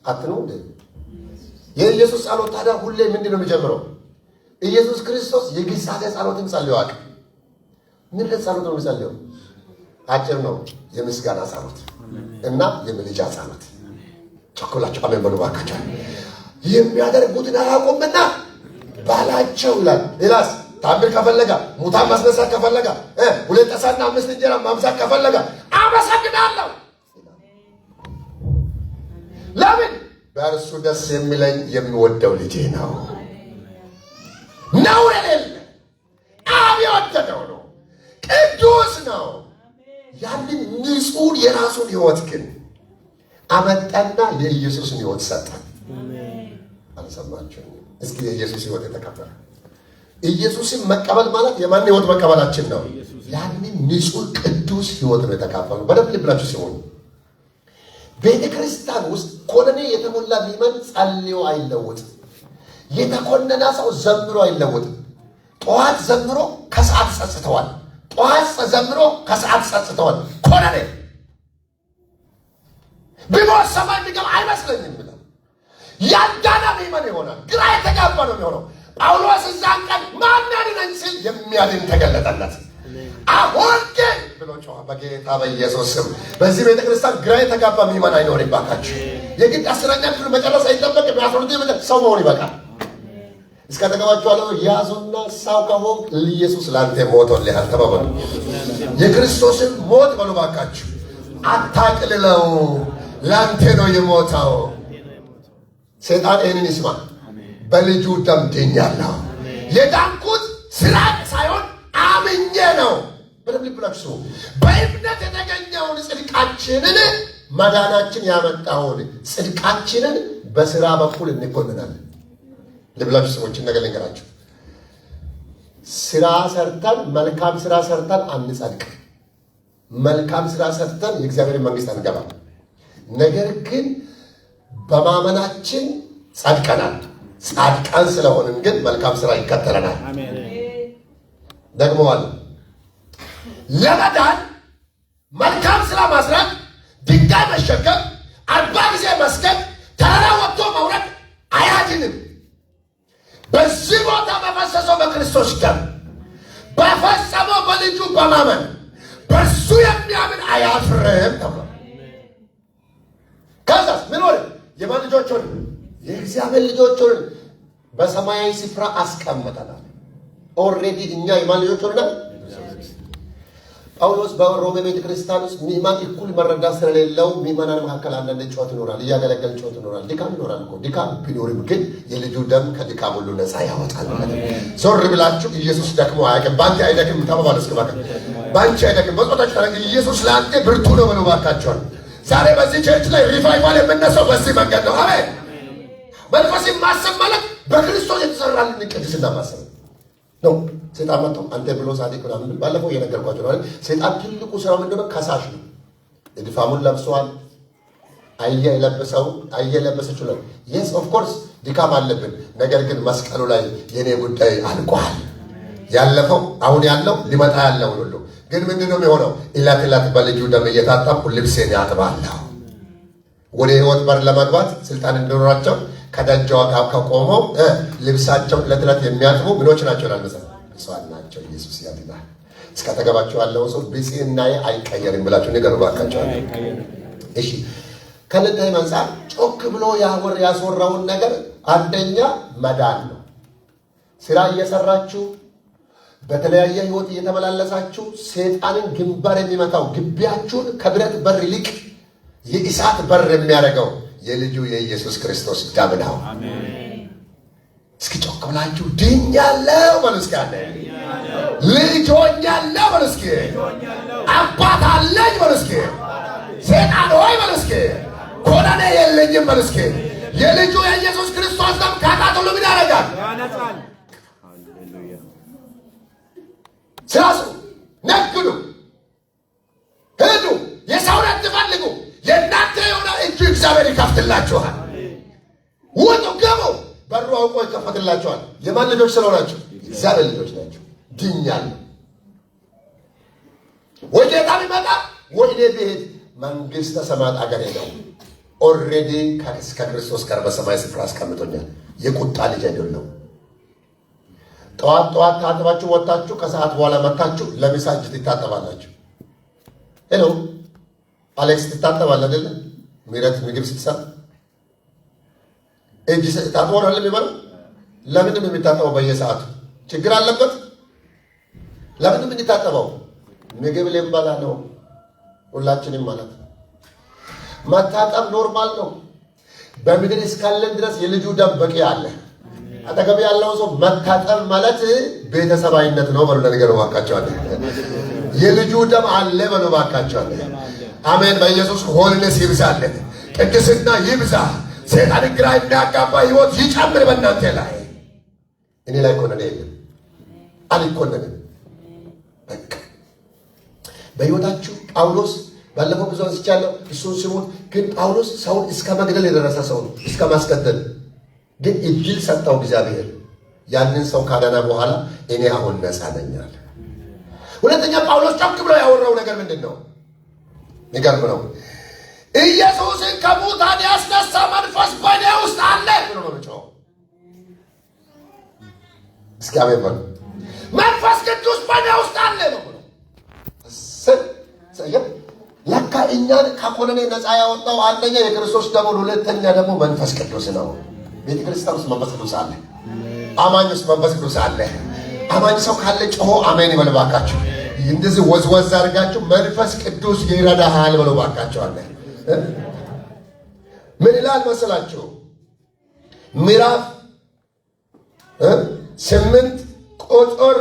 አትነው እንዴ? የኢየሱስ ጸሎት ታዲያ ሁሌ ምንድን ነው የሚጀምረው? ኢየሱስ ክርስቶስ የግሳጼ ጸሎትን ጸልዮ አቅም ምን ጸሎት ነው የሚጸልየው? አጭር ነው። የምስጋና ጸሎት እና የምልጃ ጸሎት። ቸኮላቸው አሜን በሉ ባካቸው። የሚያደርጉትን አያውቁምና ባላቸው ይላል። ሌላስ ታምር ከፈለጋ ሙታን ማስነሳት ከፈለጋ 2 ዓሣና 5 እንጀራ ማምሳት ከፈለጋ አመሰግናለሁ። ለምን? በእርሱ ደስ የሚለኝ የሚወደው ልጄ ነው። ነውር የሌለ አብ የወደደው ነው። ቅዱስ ነው። ያንን ንጹሕ የራሱን ሕይወት ግን አመጣና የኢየሱስን ሕይወት ሰጠ። አልሰማችሁም? እስኪ የኢየሱስ ሕይወት የተከበረ ኢየሱስን መቀበል ማለት የማን ሕይወት መቀበላችን ነው? ያንን ንጹሕ ቅዱስ ሕይወት ነው የተካፈሉ። በደንብ ልብላችሁ ሲሆኑ ቤተ ክርስቲያን ውስጥ ኮነኔ የተሞላ ሊመን ጸልዮ አይለወጥም። የተኮነና ሰው ዘምሮ አይለወጥም። ጠዋት ዘምሮ ከሰዓት ጸጽተዋል። ጠዋት ዘምሮ ከሰዓት ጸጽተዋል። ኮነኔ ቢሞት ሰማይ የሚገባ አይመስለኝም ብለው ያንዳና ሊመን ይሆናል። ግራ የተጋባ ነው የሚሆነው። ጳውሎስ እዛን ቀን ማን ያድነኝ ሲል የሚያድን ተገለጠለት። አሁን ግን ብሎ ጮኸ በጌታ በኢየሱስ ስም። በዚህ ቤተ ክርስቲያን ግራ የተጋባ ሚመን አይኖርም። ባካችሁ የግድ 10ኛ ክፍል መጨረስ አይጠበቅም። 12 ሰው መሆን ይበቃል። እስከ ተገባችኋለሁ። ያዙና ሰው ከሆንክ ኢየሱስ ለአንተ ሞቶልሃል ተባባሉ። የክርስቶስን ሞት በሉ ባካችሁ አታቅልለው። ለአንተ ነው የሞተው። ሰይጣን ይህንን ይስማ። በልጁ ደም ድኛለሁ። የዳንኩት ስራ ሳይሆን አምኜ ነው። በደም ልብላችሁ በእምነት የተገኘውን ጽድቃችንን መዳናችን ያመጣውን ጽድቃችንን በስራ በኩል እንኮንናለን። ልብላችሁ ሰዎች ነገር ልንገራችሁ። ስራ ሰርተን መልካም ስራ ሰርተን አንጸድቅ። መልካም ስራ ሰርተን የእግዚአብሔር መንግስት አንገባም። ነገር ግን በማመናችን ጸድቀናል። ጻድቃን ስለሆንን ግን መልካም ስራ ይከተለናል። ደግሞ አለ ለመዳን መልካም ስራ መስራት፣ ድንጋይ መሸከም፣ 40 ጊዜ መስገድ፣ ተራራ ወጥቶ መውረድ አያድንም። በዚህ ቦታ በፈሰሰው በክርስቶስ ደም በፈጸመው በልጁ በማመን በእርሱ የሚያምን አያፍርም ተብሏል። ከዛስ ምን ሆነ? የማን ልጆች ሆነ? የእግዚአብሔር ልጆች ሆነ። በሰማያዊ ስፍራ አስቀምጠናል። ኦልሬዲ እኛ የማን ልጆች ሆነናል? ጳውሎስ በሮሜ ቤተ ክርስቲያን ውስጥ ምዕመናን እኩል መረዳት ስለሌለው ምዕመናን መካከል አንዳንድ ጩኸት ይኖራል፣ እያገለገል ጩኸት ይኖራል፣ ድካም ይኖራል እኮ። ድካም ቢኖርም ግን የልጁ ደም ከድካም ሁሉ ነፃ ያወጣል ማለት ነው። ዞር ብላችሁ ኢየሱስ ደክሞ አያውቅም። ባንቺ አይደክም ተባባሉ። እስኪ ባካ ባንቺ አይደክም። በጾታችሁ ተረግ ኢየሱስ ለአንተ ብርቱ ነው ብለው ባካቸዋል። ዛሬ በዚህ ቸርች ላይ ሪቫይቫል የምነሳው በዚህ መንገድ ነው። አሜን። መንፈስን ማሰብ ማለት በክርስቶስ የተሰራልን ቅድስና ማሰብ ነው። ሰይጣን መጥቶ አንተ ብሎ ጻድቅ ምናምን ባለፈው እየነገርኳቸው ነው። ሰይጣን ትልቁ ስራው ምንድነው? ከሳሽ ነው። እድፋሙን ለብሷል። አየለበሰችው ነው። yes of course ድካም አለብን። ነገር ግን መስቀሉ ላይ የኔ ጉዳይ አልቋል። ያለፈው አሁን ያለው ሊመጣ ያለው ሁሉ ግን ምንድነው የሚሆነው? ኢላትላት በልጁ ደም እየታጠብኩ ልብሴን ያጥባለሁ። ወደ ሕይወት በር ለመግባት ስልጣን እንዲኖራቸው ከደጃው ጋር ከቆመው ልብሳቸው ለትለት የሚያጥቡ ምኖች ናቸው ማለት ነው። ሰዋል ናቸው። ኢየሱስ ያድናል። እስከ ተገባቸው ያለው ሰው ብጽዕናዬ አይቀየርም ብላችሁ ንገሩ ባካችሁ። እሺ ከለታይ መንጻር ጮክ ብሎ ያስወራውን ነገር አንደኛ መዳን ነው። ስራ እየሰራችሁ በተለያየ ህይወት እየተመላለሳችሁ ሰይጣንን ግንባር የሚመታው ግቢያችሁን ከብረት በር ይልቅ የእሳት በር የሚያደርገው የልጁ የኢየሱስ ክርስቶስ ደም ነው። አሜን። እስኪ ጮክ ብላችሁ ድኛለሁ በሉ እስኪ። አለ ልጅ ሆኛለሁ በሉ እስኪ። አባት አለኝ በሉ እስኪ። ሰይጣን ሆይ በሉ እስኪ። ኮነኔ የለኝም በል እስኪ። የልጁ የኢየሱስ ክርስቶስ ደም ከኃጢአት ሁሉ ምን ያደርጋል? ስራሱ ነግዱ፣ ሂዱ፣ የሰውን አትፈልጉ። የእናንተ የሆነ እጁ እግዚአብሔር ይከፍትላችኋል። ውጡ፣ ግቡ። በሩ አውቆ ይከፈትላችኋል። የማን ልጆች ስለሆናችሁ? እግዚአብሔር ልጆች ናቸው። ድኛለሁ። ወይ ጌታ ቢመጣ ወይ እኔ ብሄድ መንግሥተ ሰማያት አገሬ ነው። ኦልሬዲ ከክርስቶስ ጋር በሰማይ ስፍራ አስቀምጦኛል። የቁጣ ልጅ አይደለም። ጠዋት ታጥባችሁ ወጣችሁ፣ ከሰዓት በኋላ መታችሁ ለምሳ እጅ ትታጠባላችሁ። ሄሎ አሌክስ ትታጠባለህ አይደለ? ምሕረት ምግብ ስትሰራ እጅ ታጥቦ ነው የሚበላው። ለምንድን ነው የሚታጠበው? በየሰዓቱ ችግር አለበት? ለምንድን ነው የሚታጠበው? ምግብ ልንበላ ነው ሁላችንም ማለት ነው። መታጠብ ኖርማል ነው። በምድር እስካለን ድረስ የልጁ ደም በቂ አለ። አጠገብ ያለው ሰው መታጠብ ማለት ቤተሰባዊነት ነው በሉ። ለነገሩ ባካቸዋለሁ የልጁ ደም አለ በሉ ባካቸዋለሁ። አሜን። በኢየሱስ ሆልነስ ይብዛልን፣ ቅድስና ይብዛ፣ ሰይጣን ግራ የሚያጋባ ህይወት ይጨምር በእናንተ ላይ። እኔ ላይ ኮነነ የለም አልኮነንም። በቃ በህይወታችሁ ጳውሎስ ባለፈው ብዙ አንስቻለሁ፣ እሱን ስሙት። ግን ጳውሎስ ሰውን እስከ መግደል የደረሰ ሰው ነው፣ እስከ ማስገደል። ግን እድል ሰጠው እግዚአብሔር። ያንን ሰው ካዳነ በኋላ እኔ አሁን ነፃ ነኝ አለ። ሁለተኛ ጳውሎስ ጮክ ብሎ ያወራው ነገር ምንድን ነው? የሚገርም ነው። ኢየሱስን ከሙታን ያስነሳ መንፈስ በእኔ ውስጥ አለ ብሎ ነው ጮኸው። እስኪ አሜን በሉ። መንፈስ ቅዱስ በእኔ ውስጥ አለ ነው ብሎ ለካ እኛን ከኮነኔ ነፃ ያወጣው አንደኛ የክርስቶስ ደም፣ ሁለተኛ ደግሞ መንፈስ ቅዱስ ነው። ቤተ ክርስቲያን ውስጥ መንፈስ ቅዱስ አለ። አማኝ ውስጥ መንፈስ ቅዱስ አለ። አማኝ ሰው ካለ ጮሆ አሜን ይበል ባካችሁ። እንደዚህ ወዝወዝ አድርጋችሁ መንፈስ ቅዱስ ይረዳሃል በሉ ባካችሁ። አለ ምን ይላል መሰላችሁ? ምዕራፍ 8 ቁጥር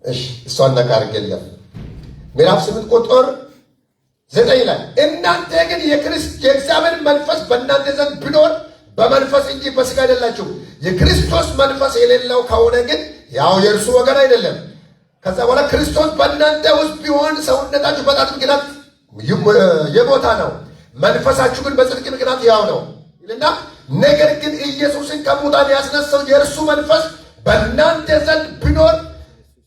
እሷን ነቃር ገለም ምዕራፍ 8 ቁጥር 9 ላይ እናንተ ግን የእግዚአብሔር መንፈስ በእናንተ ዘንድ ቢኖር በመንፈስ እንጂ በሥጋ አይደላችሁ። የክርስቶስ መንፈስ የሌለው ከሆነ ግን ያው የእርሱ ወገን አይደለም። ከዛ በኋላ ክርስቶስ በእናንተ ውስጥ ቢሆን ሰውነታችሁ በኃጢአት ምክንያት የሞተ ነው፣ መንፈሳችሁ ግን በጽድቅ ምክንያት ያው ነው ይልና ነገር ግን ኢየሱስን ከሙታን ያስነሳው የእርሱ መንፈስ በእናንተ ዘንድ ቢኖር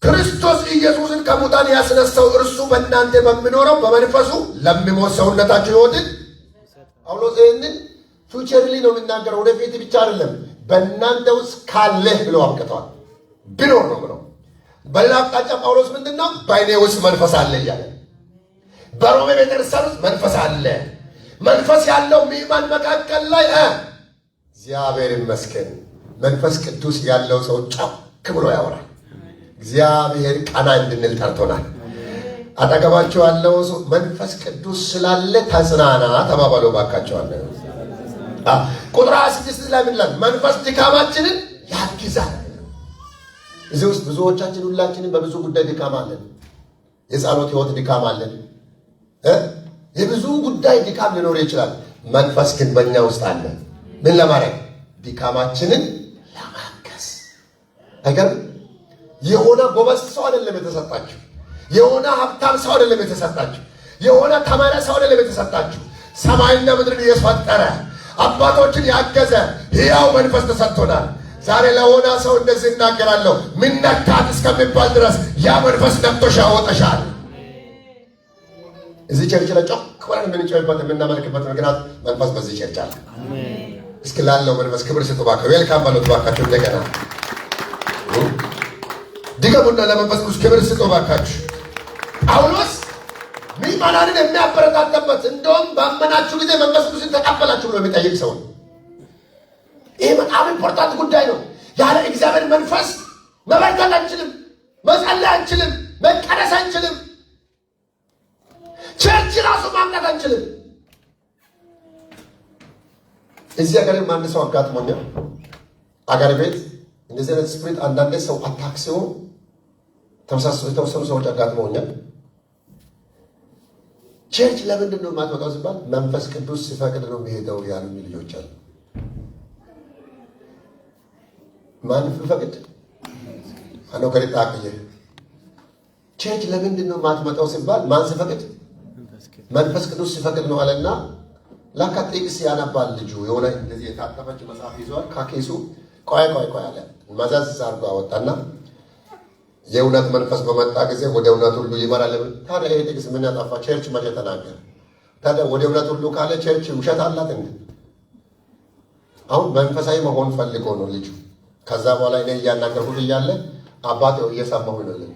ክርስቶስ ኢየሱስን ከሙታን ያስነሳው እርሱ በእናንተ በሚኖረው በመንፈሱ ለሚሞት ሰውነታችሁ ሕይወትን። ጳውሎስ ይህንን ፊውቸርሊ ነው የሚናገረው፣ ወደፊት ብቻ አይደለም። በእናንተ ውስጥ ካለ ብሎ አብቅተዋል። ቢኖር ነው ብለው። በሌላ አቅጣጫ ጳውሎስ ምንድን ነው? በእኔ ውስጥ መንፈስ አለ እያለ በሮሜ ቤተክርስቲያን ውስጥ መንፈስ አለ። መንፈስ ያለው ምዕመን መካከል ላይ እግዚአብሔር ይመስገን መንፈስ ቅዱስ ያለው ሰው ጮክ ብሎ ያወራል። እግዚአብሔር ቀና እንድንል ጠርቶናል። አጠገባቸው ያለው ሰው መንፈስ ቅዱስ ስላለ ተጽናና ተባባሉ ባካቸዋለ። ቁጥር 26 ላይ ምን ይላል? መንፈስ ድካማችንን ያግዛል። እዚህ ውስጥ ብዙዎቻችን ሁላችንም በብዙ ጉዳይ ድካም አለን። የጸሎት ህይወት ድካም አለን። የብዙ ጉዳይ ድካም ሊኖር ይችላል። መንፈስ ግን በእኛ ውስጥ አለ። ምን ለማድረግ? ድካማችንን ለማገዝ። አይገርም? የሆነ ጎበዝ ሰው አይደለም የተሰጣችሁ። የሆነ ሀብታም ሰው አይደለም የተሰጣችሁ። የሆነ ተማሪ ሰው አይደለም የተሰጣችሁ። ሰማይና ምድርን የፈጠረ አባቶችን ያገዘ ሕያው መንፈስ ተሰጥቶናል። ዛሬ ለሆነ ሰው እንደዚህ እናገራለሁ፣ ምን ነካት እስከሚባል ድረስ ያ መንፈስ ነክቶሽ ያወጣሻል። እዚህ ቸርች ላይ ጮክ ብለን የምንጮህበት የምናመልክበት ምክንያት መንፈስ በዚህ ቸርች አለ። እስኪ ላለው መንፈስ ክብር ስጡ እባክህ። ዌልካም በሉት እባካችሁ። እንደገና ድገሙና ለመንፈስ ቅዱስ ክብር ስጡ እባካችሁ። ጳውሎስ ምዕመናንን የሚያበረታታበት እንደውም ባመናችሁ ጊዜ መንፈስ ቅዱስን ተቀበላችሁ ብሎ የሚጠይቅ ሰው ነው። ይህ በጣም ኢምፖርታንት ጉዳይ ነው። ያለ እግዚአብሔር መንፈስ መበርከት አንችልም፣ መጸለይ አንችልም፣ መቀደስ አንችልም፣ ቸርች ራሱ ማምጣት አንችልም። እዚህ ሀገርም አንድ ሰው አጋጥሞኛል። አገር ቤት እንደዚህ አይነት ስፕሪት አንዳንድ ሰው አታክ ሲሆን ተመሳሳይ የተወሰኑ ሰዎች አጋጥመውኛል። ቸርች ለምንድን ነው የማትመጣው ሲባል መንፈስ ቅዱስ ሲፈቅድ ነው የሚሄደው ያሉኝ ልጆች አሉ። ማን ሲፈቅድ አኖ ከሪጣ አቀየ ቸርች ለምንድን ነው የማትመጣው ሲባል ማን ሲፈቅድ መንፈስ ቅዱስ ሲፈቅድ ነው አለና ላካ ጥቅስ ያነባል ልጁ የሆነ እንደዚህ የታጠፈች መጽሐፍ ይዟል። ካኬሱ ቆይ አለ መዛዝ አርጎ አወጣና የእውነት መንፈስ በመጣ ጊዜ ወደ እውነት ሁሉ ይመራል። ታዲያ ይሄ ጥቅስ ምን ያጠፋ? ቸርች መቼ ተናገረ? ታዲያ ወደ እውነት ሁሉ ካለ ቸርች ውሸት አላት እንዴ? አሁን መንፈሳዊ መሆን ፈልጎ ነው ልጁ። ከዛ በኋላ እኔ እያናገርኩት እያለ አባቴ እየሰማሁ ነው።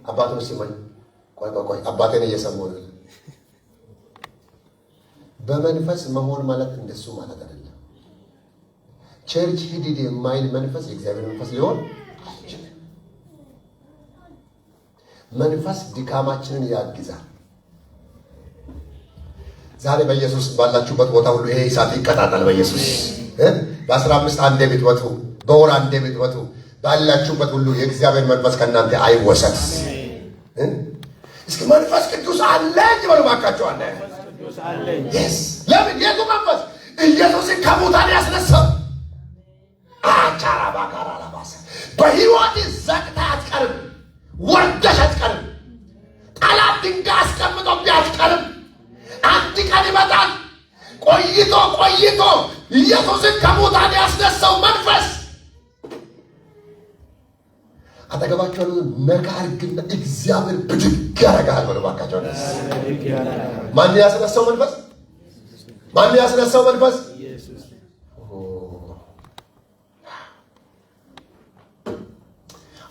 አባቴ ሲመኝ ቆይ አባቴን እየሰማሁ ነው። በመንፈስ መሆን ማለት እንደሱ ማለት አይደለም። ቸርች ሂድ የማይል መንፈስ የእግዚአብሔር መንፈስ ሊሆን አይችልም። መንፈስ ድካማችንን ያግዛል። ዛሬ በኢየሱስ ባላችሁበት ቦታ ሁሉ ይሄ እሳት ይቀጣጣል። በኢየሱስ በ15 አንዴ ብትወጡ፣ በወር አንዴ ብትወጡ፣ ባላችሁበት ሁሉ የእግዚአብሔር መንፈስ ከእናንተ አይወሰድ። እስኪ መንፈስ ቅዱስ አለኝ በሉ ባካችሁ። አለ ለምን? የቱ መንፈስ? ኢየሱስን ከሙታን ያስነሳው። አቻራ ባካራ ለባሰ በህይወት ዘግታ አትቀርም። ወርደሽ አትቀርም። ጠላት ድንጋይ አስቀምጦብህ አትቀርም። አንድ ቀን ይመጣል። ቆይቶ ኢየሱስን ከሙታን ያስነሳው መንፈስ አጠገባቸው ነካር ግን እግዚአብሔር ብድግ ያደርጋል። በለባካቸው ማን ያስነሳው መንፈስ? ማን ያስነሳው መንፈስ? ኢየሱስ።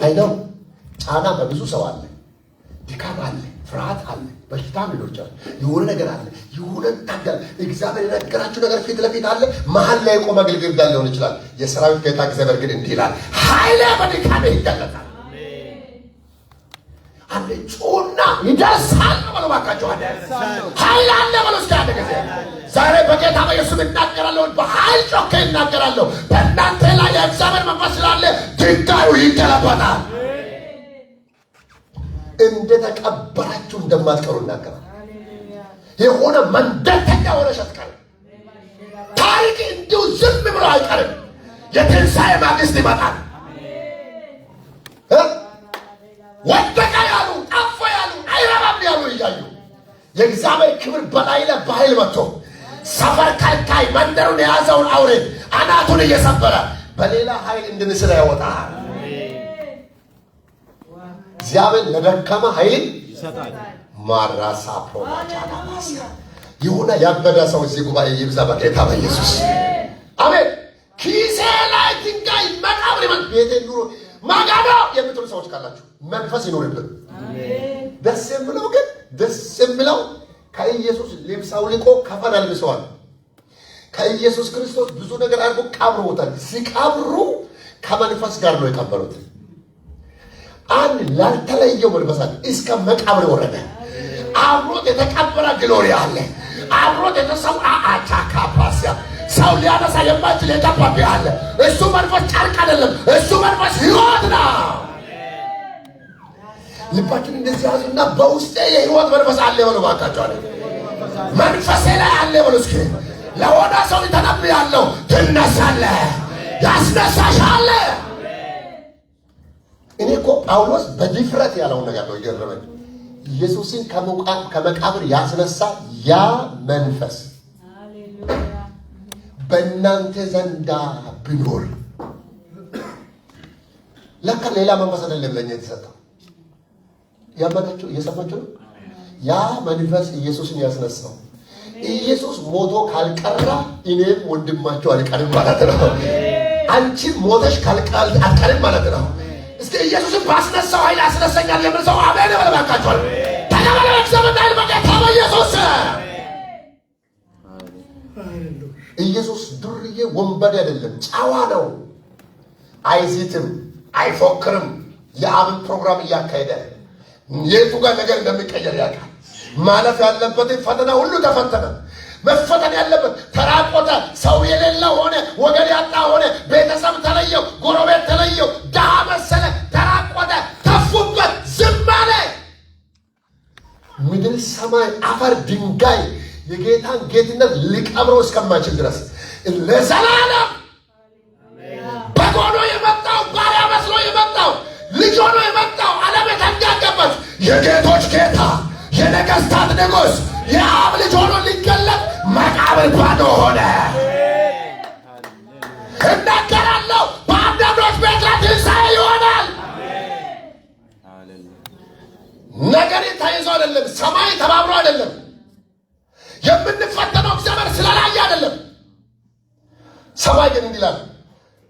አይነው ጫና በብዙ ሰው አለ። ድካም አለ፣ ፍርሃት አለ፣ በሽታም ሊኖር ይችላል። የሆነ ነገር አለ፣ የሆነ ነገር እግዚአብሔር የነገራችሁ ነገር ፊት ለፊት አለ። መሀል ላይ ቆመ ግልግል ሊሆን ይችላል። የሰራዊት ጌታ እግዚአብሔር ግን እንዲህ ይላል፣ ኃይሌ በድካሜ ይገለጣል። አለ ጮና ይደርሳል በሉ ባካችሁ። አለ ኃይል አለ በሉ እስኪ አንድ ጊዜ። ዛሬ በጌታ በኢየሱስ እናገራለሁ፣ በኃይል ጮኬ እናገራለሁ። በእናንተ ላይ የእግዚአብሔር መንፈስ ስላለ ድንጋዩ ይገለበጣል። እንደተቀበራችሁ እንደማትቀሩ እናገራለሁ። የሆነ መንደርተኛ ሆነሽ አትቀርም። ታሪክ እንዲሁ ዝም ብሎ አይቀርም። የትንሣኤ ማግስት ይመጣል። ወደቀ ያሉ፣ ጠፎ ያሉ፣ አይረባም ያሉ እያዩ የእግዚአብሔር ክብር በላይ ላይ በኃይል መጥቶ ሰፈር ከልካይ መንደሩን የያዘውን አውሬ አናቱን እየሰበረ በሌላ ኃይል እንድንስራ ያወጣል። እግዚአብሔር ለደካማ ኃይል ይሰጣል። ማራሳ ፕሮማቻናማስ ይሁን ያበደ ሰው እዚህ ጉባኤ ይብዛ በጌታ በኢየሱስ አሜን። ኪሴ ላይ ድንጋይ መቃብር ይመን ቤቴ ኑሮ ማጋዶ የምትሉ ሰዎች ካላችሁ መንፈስ ይኖርብን። አሜን። ደስ የሚለው ግን ደስ የሚለው ከኢየሱስ ልብስ አውልቆ ከፈን አልብሰዋል። ከኢየሱስ ክርስቶስ ብዙ ነገር አድርጎ ቀብረውታል። ሲቀብሩ ከመንፈስ ጋር ነው የቀበሉት። አንድ ላልተለየው መንፈስ አለ። እስከ መቃብር ወረደ። አብሮት የተቀበረ ግሎሪ አለ። አብሮት የተሰው አቻካ ፓሲያ ሰው ሊያነሳ የማይችል የጠባብ አለ። እሱ መንፈስ ጨርቅ አይደለም። እሱ መንፈስ ሕይወት ነው። ልባችን እንደዚህ ያዙና በውስጤ የሕይወት መንፈስ አለ በሉ ባካችሁ። አለ መንፈሴ ላይ አለ በሉ እስኪ። ለሆነ ሰው ተነብያለሁ። ትነሳለህ፣ ያስነሳሻል። እኔ እኮ ጳውሎስ በድፍረት ያለውን ነገር ነው የገረመኝ። ኢየሱስን ከመቃብር ያስነሳ ያ መንፈስ በእናንተ ዘንዳ ቢኖር፣ ለካ ሌላ መንፈስ አይደለም ለኛ የተሰጠው። ያመናችሁ እየሰማችሁ ነው። ያ መንፈስ ኢየሱስን ያስነሳው። ኢየሱስ ሞቶ ካልቀራ እኔም ወንድማችሁ አልቀርም ማለት ነው። አንቺም ሞተሽ አልቀርም ማለት ነው። እስኪ ኢየሱስን ባስነሳው ኃይል ያስነሳኛል የምን ሰው አሜን በለባካችኋል። ተቀበለ እግዚአብሔር በጌታ በኢየሱስ። ኢየሱስ ዱርዬ ወንበዴ አይደለም፣ ጨዋ ነው። አይዚትም፣ አይፎክርም። የአብን ፕሮግራም እያካሄደ የቱ ጋር ነገር እንደሚቀየር ያውቃል። ማለፍ ያለበትን ፈተና ሁሉ ተፈተነ። መፈተን ያለበት ተራቆተ፣ ሰው የሌለ ሆነ፣ ወገን ያጣ ሆነ፣ ቤተሰብ ተለየው፣ ጎረቤት ተለየው፣ ድሃ መሰለ፣ ተራቆተ፣ ተፉበት፣ ዝም አለ። ምድር፣ ሰማይ፣ አፈር፣ ድንጋይ የጌታን ጌትነት ሊቀብረው እስከማይችል ድረስ ለዘላለም በግ ሆኖ የመጣው ባሪያ መስሎ የመጣው ልጅ ሆኖ የመጣው ዓለም የተንጋገበት የጌቶች ጌታ የነገሥታት ንጉሥ የአብ ልጅ ሆኖ ሊገለጥ መቃብር ባዶ ሆነ። እናገራለሁ በአንዳንዶች ቤት ላይ ትንሣኤ ይሆናል። ነገር ተይዞ አይደለም፣ ሰማይ ተባብሮ አይደለም። የምንፈተነው እግዚአብሔር ስለላየ አይደለም። ሰማይ ግን እንዲላል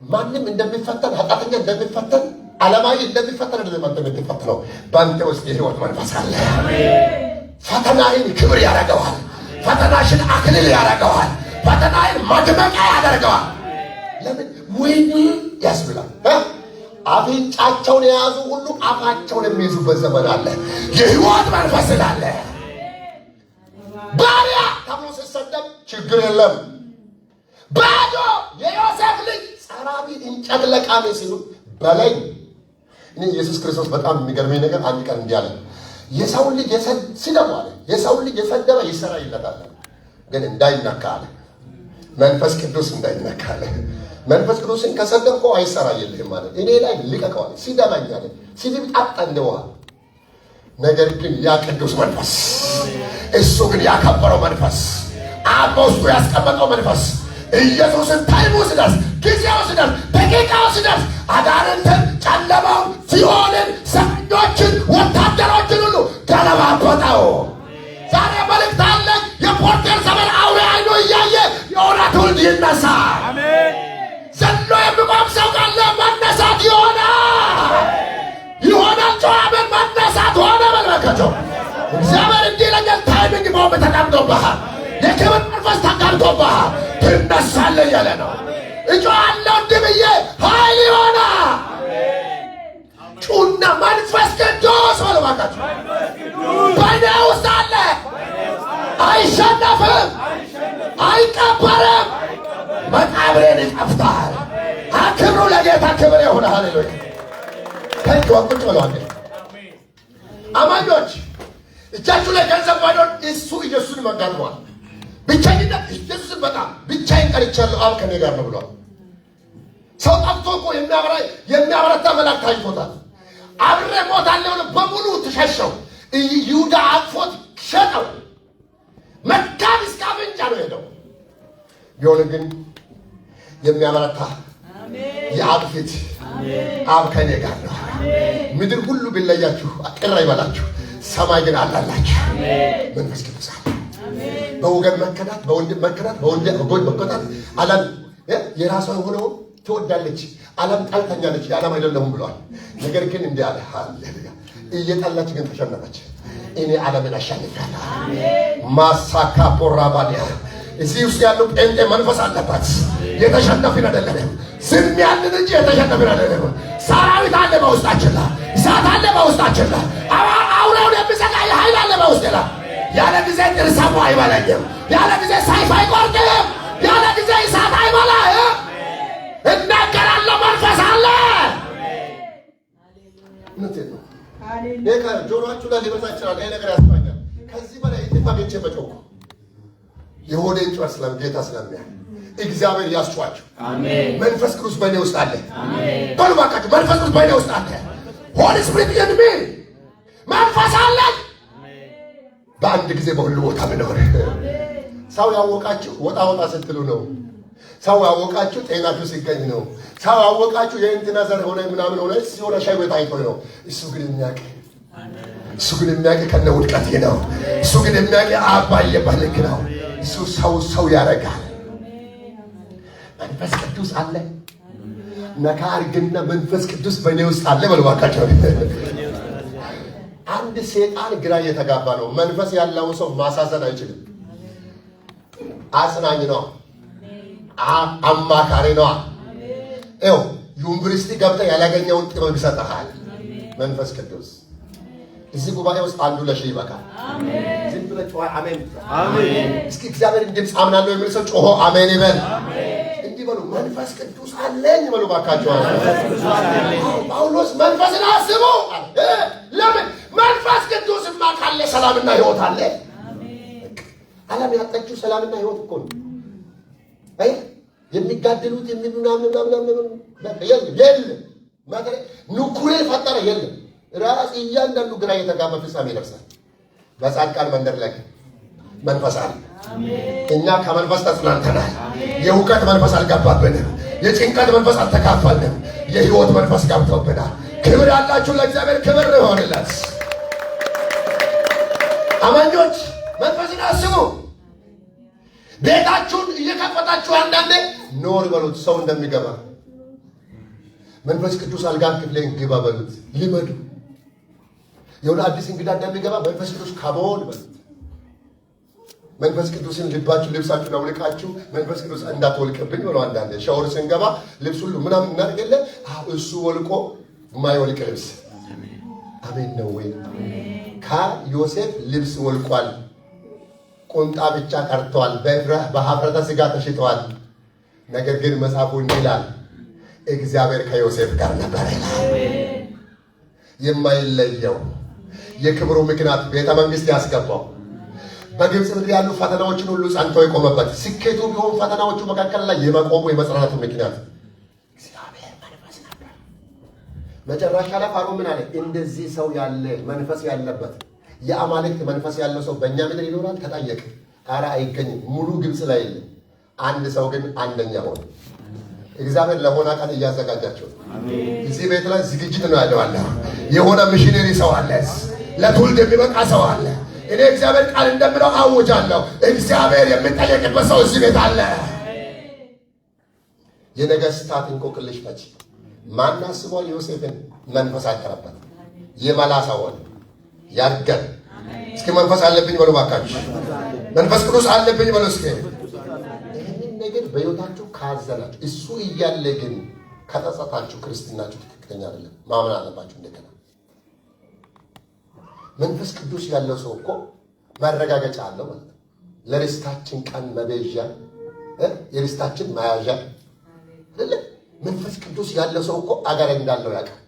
ማንም እንደሚፈተን ኃጢአተኛ እንደሚፈተን ዓለማዊ እንደሚፈተን አይደለም። አንተ የምትፈተነው በአንተ ውስጥ የሕይወት መንፈስ አለ። ፈተናህን ክብር ያደርገዋል። ፈተናሽን አክሊል ያደርገዋል። ፈተናህን ማድመቂያ ያደርገዋል። ለምን ወይኔ ያስብላል። አፍንጫቸውን የያዙ ሁሉ አፋቸውን የሚይዙበት ዘመን አለ። የሕይወት መንፈስ ስላለ ባሪያ ተብሎ ሲሰደብ ችግር የለም። ባዶ የዮሴፍ ልጅ ጸራቢ እንጨት ለቃሚ ሲሉ በላይ እኔ ኢየሱስ ክርስቶስ በጣም የሚገርመኝ ነገር አንድ ቀን እንዲህ አለ፣ የሰውን ልጅ ሲደሙ አለ የሰውን ልጅ የሰደበ ይሰራ ይለታል፣ ግን እንዳይነካ አለ መንፈስ ቅዱስ እንዳይነካ አለ። መንፈስ ቅዱስን ከሰደብከው አይሰራይልህም ማለት እኔ ላይ ልቀቀው አለ። ሲደማኝ አለ ሲድብ ጣጣ እንደውሃ። ነገር ግን ያ ቅዱስ መንፈስ እሱ ግን ያከበረው መንፈስ አብ በውስጡ ያስቀመጠው መንፈስ ኢየሱስን ታይሙ ሲደርስ ጊዜው ሲደርስ ደቂቃው ሲደርስ አጋንንትን፣ ጨለማውን፣ ሲኦልን፣ ሰኞችን፣ ወታደሮችን ሁሉ ገለባበጠው። ዛሬ መልእክት አለ። የፖርቴር ዘመን አውሬ አይኑ እያየ የሆነ ትውልድ ይነሳ። ዘሎ የሚቆም ሰው ካለ መነሳት ይሆናል። ጨዋምን መነሳት ሆነ መልመከቸው እግዚአብሔር እንዲህ ለኛል። ታይሚንግ ቦምብ ተቀምጦብሃል። የክብር መንፈስ ተቀምጦብሃል። ትነሳለህ እያለ ነው። እጮሃለሁ እንዲህ ብዬ ኃይል ይሆናል። ጩና መንፈስ ቅዱስ በሉ እባካችሁ። በእኔ ውስጥ አለ። አይሸነፍም፣ አይቀበርም። መቃብሬን ይከፍታል። ክብሩ ለጌታ ክብር ይሁን። ሃሌሉያ። ከእጅ ወቁጭ ብለዋል። አማኞች እጃችሁ ላይ ገንዘብ ባይኖር እሱ ኢየሱስን መጋጥሟል። ብቻኝነት ኢየሱስን በጣም ብቻዬን ቀርቻለሁ አብ ከኔ ጋር ነው ብሏል። ሰው ጠፍቶ እኮ የሚያበረታ መልአክ ታይቶታል። አብሬ ሞታለሁ በሙሉ ተሸሸው። ይሁዳ አቅፎት ሸጠው። መካብ እስከ አፍንጫ ነው ሄደው። ቢሆንም ግን የሚያበረታ የአብ ፊት አብ ከኔ ጋር ነው። ምድር ሁሉ ቢለያችሁ ቅር አይበላችሁ፣ ሰማይ ግን አላላችሁ። መንፈስ ቅዱስ በወገን መከዳት፣ በወንድም መከዳት፣ በወንድም መከዳት ዓለም የራሷ የሆነው ትወዳለች። ዓለም ጠልተኛለች፣ የዓለም አይደለሁም ብሏል። ነገር ግን እንዲህ አለ፣ ሃሌሉያ። እየጠላች ግን ተሸነፈች። እኔ ዓለምን አሸንፋለሁ። ማሳካ ፖራባዲያ እዚህ ውስጥ ያለው ጴንጤ መንፈስ አለበት። የተሸነፍን አይደለም፣ ዝም ያልን እንጂ የተሸነፍን አይደለም። ሰራዊት አለ በውስጣችን፣ እሳት አለ በውስጣችን፣ አውሬውን የሚዘጋ ኃይል አለ በውስጥ። ያለ ጊዜ ጥርሰሙ አይበላኝም፣ ያለ ጊዜ ሰይፍ አይቆርጥም፣ ያለ ጊዜ እሳት አይበላህም። እናገራለሁ፣ መንፈስ አለ። እውነቴን ነው። ጆሮአችሁ ላይ ሊበዛ ይችላል። ይሄ ነገር ያስባኛል። ከዚህ በላይ የጤፋ ቤቼ መጮኩ የሆነ ጩኸት ስለም ጌታ ስለሚያል እግዚአብሔር ያስጨዋችሁ። መንፈስ ቅዱስ በእኔ ውስጥ አለ። በሉ እባካችሁ መንፈስ ቅዱስ በእኔ ውስጥ አለ። ሆሊ ስፒሪት ኢን ሚ መንፈስ አለ። በአንድ ጊዜ በሁሉ ቦታ ምንሆነ ሰው ያወቃችሁ ወጣ ስትሉ ነው። ሰው ያወቃችሁ ጤናችሁ ሲገኝ ነው። ሰው ያወቃችሁ የእንትና ዘር ሆነ ምናምን ሆነ ሲሆነ ሻይ ቤት አይቶ ነው። እሱ ግን የሚያውቅ ከነ ውድቀቴ ነው። እሱ ግን የሚያውቅ አባዬ በልክ ነው። እሱ ሰው ያደርጋል። መንፈስ ቅዱስ አለ። ነካ አድርግና መንፈስ ቅዱስ በእኔ ውስጥ አለ በሉ እባካችሁ። አንድ ሴጣን ግራ እየተጋባ ነው። መንፈስ ያለውን ሰው ማሳዘን አይችልም። አጽናኝ ነው፣ አማካሪ ነው። ይኸው ዩኒቨርሲቲ ገብተህ ያላገኘውን ጥበብ ይሰጥሃል መንፈስ ቅዱስ። እዚህ ጉባኤ ውስጥ አንዱ ለሺህ ይበቃል። ዝም ብለህ ጮኸ አሜን አሜን። እስኪ እግዚአብሔር ድምፅ አምናለሁ የሚል ሰው ጮሆ አሜን ይበል። እንዲህ በሉ መንፈስ ቅዱስ አለኝ በሉ እባካችሁ። ጳውሎስ መንፈስን አስቡ። ለምን መንፈስ ቅዱስ በኢየሱስማ ካለ ሰላምና ሕይወት አለ። ዓለም ያጣችው ሰላምና ሕይወት እኮ ነው። አይ የሚጋደሉት የለም ኑኩሌር ፈጠረ የለም። ራስ እያንዳንዱ ግራ የተጋባ ፍጻሜ ይደርሳል። በጻድቃን መንደር ላይ መንፈስ አለ። እኛ ከመንፈስ ተጽናንተናል። የእውቀት መንፈስ አልገባብንም። የጭንቀት መንፈስ አልተካፈልንም። የሕይወት መንፈስ ገብቶብናል። ክብር ያላችሁ ለእግዚአብሔር ክብር ይሆንለት። አማኞች መንፈስን አስቡ። ቤታችሁን እየከፈታችሁ አንዳንዴ ኖር በሉት። ሰው እንደሚገባ መንፈስ ቅዱስ አልጋን ክፍሌን ግባ በሉት። ሊመዱ የሆነ አዲስ እንግዳ እንደሚገባ መንፈስ ቅዱስ ካሞን በሉት። መንፈስ ቅዱስን ልብሳችሁን አውልቃችሁ መንፈስ ቅዱስ እንዳትወልቅብኝ ብሎ አንዳንዴ ሻወር ስንገባ ልብስ ሁሉ ምናምን እናደርገለ እሱ ወልቆ የማይወልቅ ልብስ አሜን ነው ወይ? ከዮሴፍ ልብስ ወልቋል። ቁንጣ ብቻ ቀርተዋል። በሀፍረተ ሥጋ ተሽጠዋል። ነገር ግን መጽሐፉ እንዲህ ይላል፣ እግዚአብሔር ከዮሴፍ ጋር ነበር ይላል። የማይለየው የክብሩ ምክንያት ቤተ መንግሥት ያስገባው በግብፅ ምድር ያሉ ፈተናዎችን ሁሉ ጸንቶ የቆመበት ስኬቱ ቢሆን ፈተናዎቹ መካከል ላይ የመቆሙ የመጽናናቱ ምክንያት እግዚአብሔር መንፈስ ነበር። መጨረሻ ላይ ፋርዖን ምን አለ? እንደዚህ ሰው ያለ መንፈስ ያለበት የአማልክት መንፈስ ያለው ሰው በእኛ ምድር ይኖራል? ተጠየቀ። ኧረ አይገኝም። ሙሉ ግብፅ ላይ የለም። አንድ ሰው ግን አንደኛ ሆነ። እግዚአብሔር ለሆነ ቀን እያዘጋጃቸው እዚህ ቤት ላይ ዝግጅት ነው ያለው። አለ የሆነ ሚሽነሪ ሰው አለ። ለትውልድ የሚበቃ ሰው አለ። እኔ እግዚአብሔር ቃል እንደምለው አውጃለሁ። እግዚአብሔር የሚጠየቅበት ሰው እዚህ ቤት አለ። የነገስታት እንቆቅልሽ ፈቺ ማን አስቧል? ዮሴፍን መንፈስ አደረበት። የመላ ሰው ሆነ። ያርገን። እስኪ መንፈስ አለብኝ በሉ ባካችሁ። መንፈስ ቅዱስ አለብኝ በሉ እስኪ። ይህንን ነገር በሕይወታችሁ ካዘናችሁ እሱ እያለ ግን ከተጸጸታችሁ ክርስትናችሁ ትክክለኛ አይደለም። ማመን አለባችሁ እንደገና። መንፈስ ቅዱስ ያለው ሰው እኮ ማረጋገጫ አለው ማለት ነው። ለርስታችን ቀን መቤዣ የርስታችን መያዣ አይደለ? መንፈስ ቅዱስ ያለው ሰው እኮ አገር እንዳለው ያውቃል።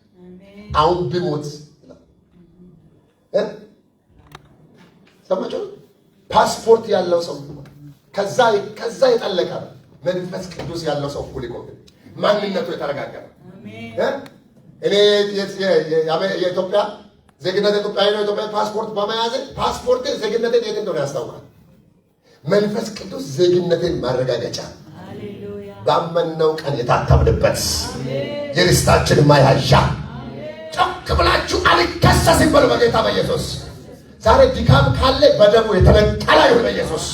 አሁን ቢሞት ሰማችሁ? ፓስፖርት ያለው ሰው ከዛ የጠለቀ መንፈስ ቅዱስ ያለው ሰው እኮ ሊቆም ማንነቱ የተረጋገጠ እኔ የኢትዮጵያ ዜግነት ኢትዮጵያዊ ነው። ኢትዮጵያ ፓስፖርት በመያዝ ፓስፖርት ዜግነትን የት እንደሆነ ያስታውቃል። መንፈስ ቅዱስ ዜግነትን ማረጋገጫ ባመነው ቀን የታተምንበት የርስታችን መያዣ ጮክ ብላችሁ አልከሰስም በሉ በጌታ በኢየሱስ። ዛሬ ድካም ካለ በደሙ የተነቀለ ይሁን በኢየሱስ።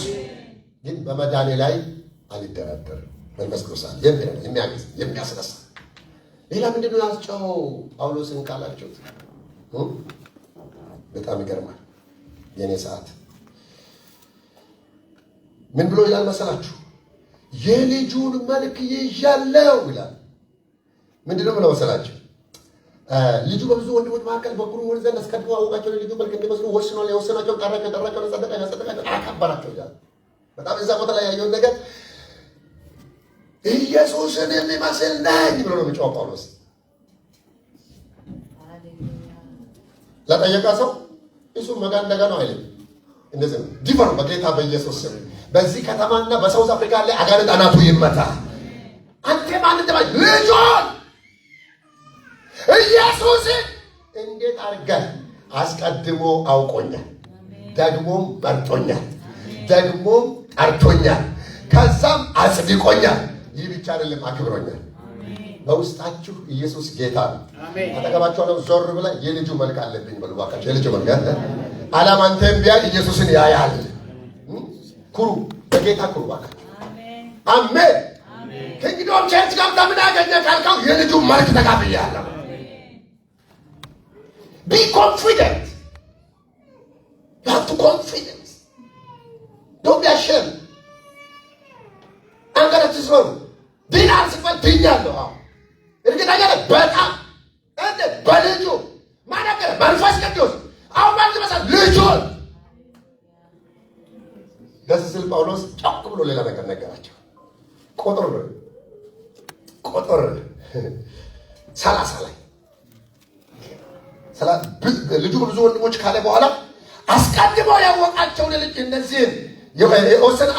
ግን በመዳኔ ላይ አልደራደርም። መንፈስ ቅዱስ የሚያግዝ የሚያስነሳ። ሌላ ምንድን ነው ያስጨው ጳውሎስን ካላችሁት በጣም ይገርማል። የኔ ሰዓት ምን ብሎ ይላል መሰላችሁ? የልጁን መልክ ይዣለው ይላል። ምንድነው ብለው መሰላችሁ? ልጁ በብዙ ወንድሞች መካከል በኩሩ ወር ዘንድ አስቀድሞ አወቃቸው። ልጁ መልክ እንዲመስሉ ወስኗል። የወሰናቸው ጠራቸው፣ ጸደቃቸው፣ አከበራቸው ይላል። በጣም እዛ ቦታ ላይ ያየውን ነገር ኢየሱስን የሚመስል ነኝ ብሎ ነው የሚጮኸው ጳውሎስ። ለጠየቃ ሰው እሱ መጋን እንደገና አይልም። እንደዚህ ነው ዲፈር በጌታ በኢየሱስ ስም። በዚህ ከተማና በሳውዝ አፍሪካ ላይ አጋንንት አናቱ ይመታ። አንተ ማን እንደባይ ልጆን ኢየሱስ እንዴት አድርገህ አስቀድሞ አውቆኛል፣ ደግሞም መርጦኛል፣ ደግሞም ጠርቶኛል፣ ከዛም አጽድቆኛል። ይህ ብቻ አይደለም አክብሮኛል። በውስጣችሁ ኢየሱስ ጌታ ነው። አጠገባችሁ ነው ዞር ብላ የልጁ መልክ አለብኝ በሉ ባካችሁ። የልጁ መልክ አለ። ዓለም አንተን ቢያይ ኢየሱስን ያያል። ኩሩ በጌታ ኩሩ ባካችሁ። አሜን። ከእንግዲህ ቸርች ጋር ለምን አገኘ ካልከው የልጁ መልክ ተካፍያለሁ። ቢ ኮንፊደንት you have to confidence don't be ashamed አንገት ትስሩ ዲናር ሲባል ድኛለሁ። እርግጠኛ ነኝ በጣም እንደ በልጁ ማነገር መንፈስ ቅዱስ አሁን ማለት መሰል ልጁን ደስ ሲል ጳውሎስ ጮክ ብሎ ሌላ ነገር ነገራቸው። ቁጥር 30 ላይ ልጁ ብዙ ወንድሞች ካለ በኋላ አስቀድሞ ያወቃቸውን ልጅ እነዚህን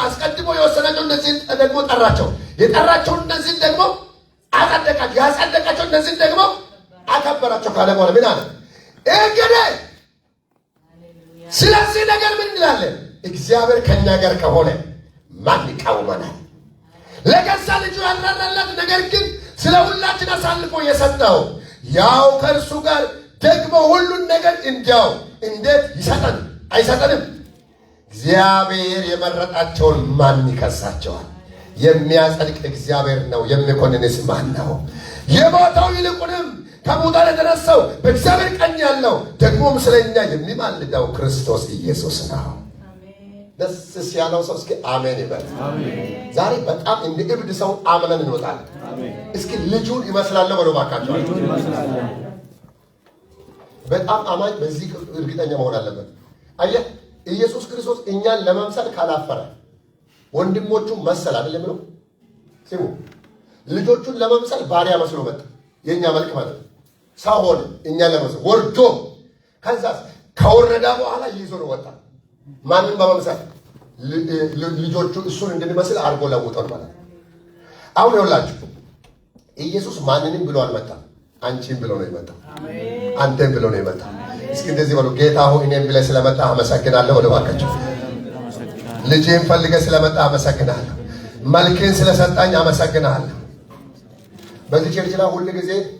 አስቀድሞ የወሰናቸው እነዚህን ደግሞ ጠራቸው። የጠራቸውን እነዚህን ደግሞ አጸደቃቸው። ያጸደቃቸው እነዚህን ደግሞ አከበራቸው ካለ በኋላ ምን አለ? እንግዲህ ስለዚህ ነገር ምን እንላለን? እግዚአብሔር ከእኛ ጋር ከሆነ ማን ይቃወመናል? ለገዛ ልጁ ያልራራለት ነገር ግን ስለ ሁላችን አሳልፎ የሰጠው ያው ከእርሱ ጋር ደግሞ ሁሉን ነገር እንዲያው እንዴት ይሰጠን አይሰጠንም? እግዚአብሔር የመረጣቸውን ማን ይከሳቸዋል? የሚያጸድቅ እግዚአብሔር ነው። የሚኮንንስ ማን ነው? የሞተው ይልቁንም ከሙታን የተነሳው በእግዚአብሔር ቀኝ ያለው ደግሞም ስለኛ የሚማልደው ክርስቶስ ኢየሱስ ነው። ደስ ያለው ሰው እስኪ አሜን ይበል። ዛሬ በጣም እንደ እብድ ሰው አምነን እንወጣለን። እስኪ ልጁን ይመስላለሁ በለው ባካችሁ። በጣም አማኝ በዚህ እርግጠኛ መሆን አለበት። አየህ ኢየሱስ ክርስቶስ እኛን ለመምሰል ካላፈረ ወንድሞቹን መሰል አይደለም ነው። ሲሙ ልጆቹን ለመምሰል ባሪያ መስሎ መጣ። የኛ መልክ ማለት ነው። ሰው ሆነ እኛን ለመምሰል ወርዶ ከዛ ከወረዳ በኋላ ይዞ ነው ወጣ። ማንን በመምሰል ልጆቹ እሱን እንድንመስል አድርጎ ለውጠን ማለት ነው። አሁን ይኸውላችሁ ኢየሱስ ማንንም ብሎ አልመጣም። አንቺን ብሎ ነው የመጣው። አንተን ብሎ ነው የመጣው። እስኪ እንደዚህ በሉ፣ ጌታ ሆይ እኔን ብለህ ስለመጣህ አመሰግናለሁ። ወደ ባካችሁ ልጄን ፈልገህ ስለመጣህ አመሰግናለሁ። መልክህን ስለሰጣኝ አመሰግናለሁ። በዚህ ቸርች ላይ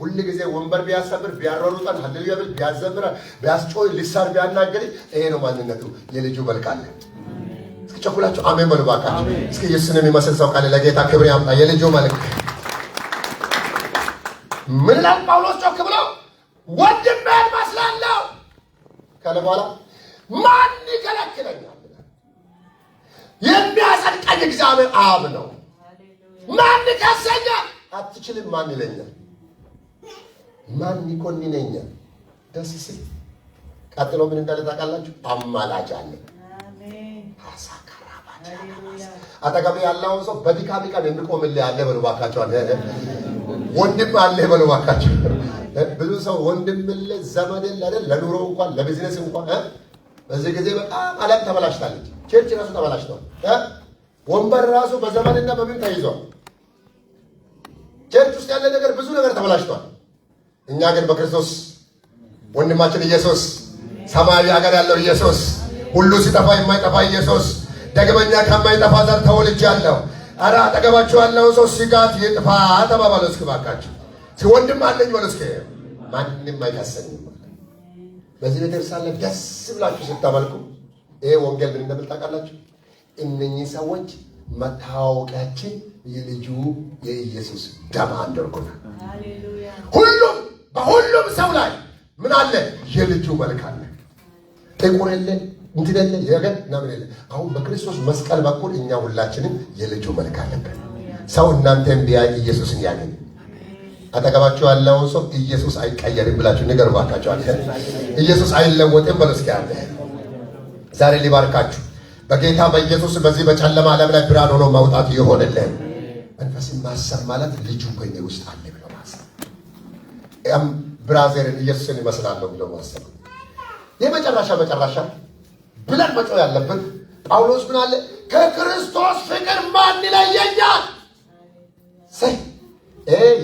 ሁል ጊዜ ወንበር ቢያሰብር ቢያሮሩጠን ሃሌሉያ ብል ቢያዘምር ቢያስጮህ ሊሳር ቢያናገር ይሄ ነው ማንነቱ። የልጁ መልክ አለ። እስኪ ቸኩላችሁ አሜን በሉ ባካችሁ። እስኪ ኢየሱስን የሚመስል ሰው ካለ ለጌታ ክብር ያምጣ። የልጁ መልክ ምን ይላል ጳውሎስ? ጮክ ብሎ ወንድሜን እመስላለሁ ካለ በኋላ ማን ይከለክለኛል? የሚያጸድቀኝ እግዚአብሔር አብ ነው። ማን ይከሰኛል? አትችልም። ማን ይለኛል? ማን ይኮንነኛል? ደስ ሲል ቀጥሎ ምን እንዳለ ታውቃላችሁ? አማላጅ አለ። አጠገብ ያለውን ሰው በድካም ቀን የሚቆምልህ አለ በሉ ባካችሁ። ወንድም አለ በሉ ባካችሁ። ብዙ ሰው ወንድም ዘመድ አይደል ለኑሮ እንኳን ለቢዝነስ እንኳን በዚህ ጊዜ በጣም ዓለም ተበላሽታለች። ቸርች ራሱ ተበላሽቷል። ወንበር ራሱ በዘመንና በምን ተይዟል። ቸርች ውስጥ ያለ ነገር ብዙ ነገር ተበላሽቷል። እኛ ግን በክርስቶስ ወንድማችን ኢየሱስ ሰማያዊ ሀገር ያለው ኢየሱስ ሁሉ ሲጠፋ የማይጠፋ ኢየሱስ ደግመኛ ከማይጠፋ ዘር ተወልጃለሁ። ኧረ አጠገባችሁ ያለው ሰው ስጋት ይጥፋ ተባባሉ። እስኪ ባካችሁ ወንድም አለኝ በሉ እስኪ። ማንም አይከሰኝም። በዚህ ቤተክርስቲያን ላይ ደስ ብላችሁ ስታመልኩ ይሄ ወንጌል ምን እንደምል ታውቃላችሁ? እነኚህ ሰዎች መታወቂያችን የልጁ የኢየሱስ ደም አድርጎናል። ሁሉም በሁሉም ሰው ላይ ምን አለ? የልጁ መልክ አለ። ጥቁር የለ እንትን የለ የገን ምናምን የለ። አሁን በክርስቶስ መስቀል በኩል እኛ ሁላችንም የልጁ መልክ አለብን። ሰው እናንተን ቢያይ ኢየሱስን ያገኝ። አጠገባችሁ ያለውን ሰው ኢየሱስ አይቀየርም ብላችሁ ንገሩ ባካችሁ። ኢየሱስ አይለወጥም በሉ እስኪ አለ። ዛሬ ሊባርካችሁ በጌታ በኢየሱስ በዚህ በጨለማ ዓለም ላይ ብርሃን ሆኖ መውጣት ይሆንልን። መንፈስን ማሰብ ማለት ልጁ በእኔ ውስጥ አለ ብሎ ማሰብ፣ ብራዘርን ኢየሱስን ይመስላለሁ ብሎ ማሰብ። የመጨረሻ ብለን መጮህ ያለብን ጳውሎስ ምን አለ? ከክርስቶስ ፍቅር ማን ይለየኛል?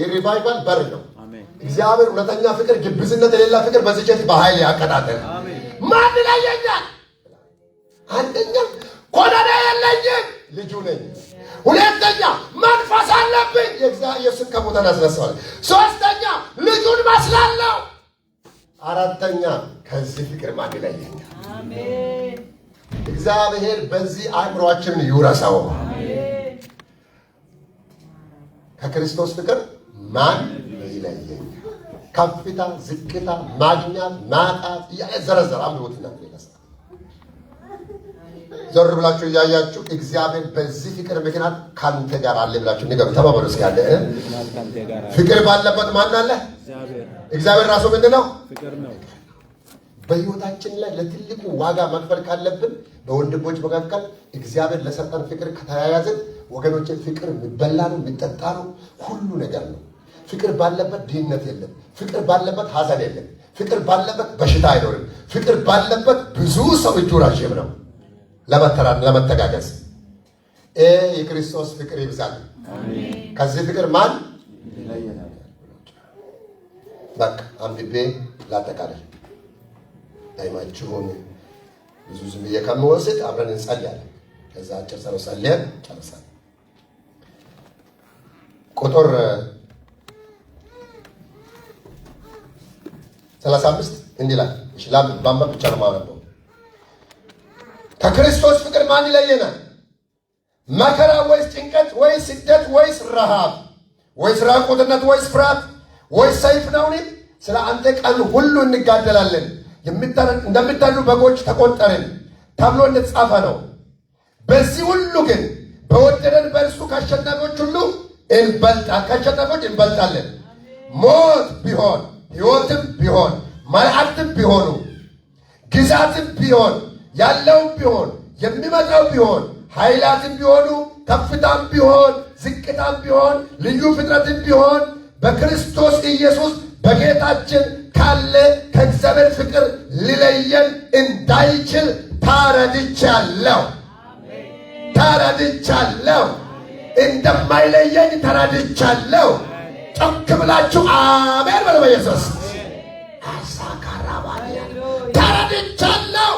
የሪቫይቫል በር ነው። እግዚአብሔር እውነተኛ ፍቅር፣ ግብዝነት የሌላ ፍቅር በዚህ ቸርች በኃይል ያቀጣጠል። ማን ይለየኛል? አንደኛ ኮነኔ የለኝም፣ ልጁ ነኝ። ሁለተኛ መንፈስ አለብኝ፣ ኢየሱስን ከሙታን አስነሳዋል። ሶስተኛ ልጁን መስላለሁ። አራተኛ ከዚህ ፍቅር ማን ይለየኛል? እግዚአብሔር በዚህ አእምሯችንን ይውረሳው። ከክርስቶስ ፍቅር ማን ይለየኛል? ከፍታ፣ ዝቅታ፣ ማግኛት፣ ማጣት ዘረዘር አንብቡትና ዞር ብላችሁ እያያችሁ እግዚአብሔር በዚህ ፍቅር ምክንያት ካንተ ጋር አለ ብላችሁ ንገሩ። ተባበሩ እስኪ አለ። ፍቅር ባለበት ማን አለ? እግዚአብሔር ራሱ ምንድን ነው? ፍቅር ነው። በሕይወታችን ላይ ለትልቁ ዋጋ መክፈል ካለብን በወንድሞች መካከል እግዚአብሔር ለሰጠን ፍቅር ከተያያዝን ወገኖችን ፍቅር የሚበላ ነው፣ የሚጠጣ ነው፣ ሁሉ ነገር ነው። ፍቅር ባለበት ድህነት የለም። ፍቅር ባለበት ሐዘን የለም። ፍቅር ባለበት በሽታ አይኖርም። ፍቅር ባለበት ብዙ ሰው እጁ ረዥም ነው ለመተጋገዝ። የክርስቶስ ፍቅር ይብዛል። ከዚህ ፍቅር ማን ይለየናል? በቃ አንብቤ ላጠቃልል። ዳይማችሁን ብዙ ዝም ብዬ ከምወስድ አብረን እንጸልያለን። ከዛ አጭር ጸሎት ጸልየን ጨርሳለን። ቁጥር 35 እንዲህ ይላል። እሺ ባንበብ ብቻ ነው የማነበው። ከክርስቶስ ፍቅር ማን ይለየናል? መከራ ወይስ ጭንቀት ወይስ ስደት ወይስ ረሃብ ወይስ ራቁትነት ወይስ ፍርሃት ወይስ ሰይፍ ነውን? ስለ አንተ ቀን ሁሉ እንጋደላለን፣ እንደሚታረዱ በጎች ተቆጠርን ተብሎ እንደተጻፈ ነው። በዚህ ሁሉ ግን በወደደን በእርሱ ከአሸናፊዎች ሁሉ እንበልጣለን። ሞት ቢሆን ሕይወትም ቢሆን መላእክትም ቢሆኑ ግዛትም ቢሆን ያለውም ቢሆን የሚመጣው ቢሆን ኃይላትም ቢሆኑ ከፍታም ቢሆን ዝቅታም ቢሆን ልዩ ፍጥረትም ቢሆን በክርስቶስ ኢየሱስ በጌታችን ካለ ከእግዚአብሔር ፍቅር ሊለየን እንዳይችል ተረድቻለሁ። እንደማይለየኝ ተረድቻለሁ። ጮክ ብላችሁ አሜን በሉ። በኢየሱስ አሳካራባዲያ ተረድቻለሁ።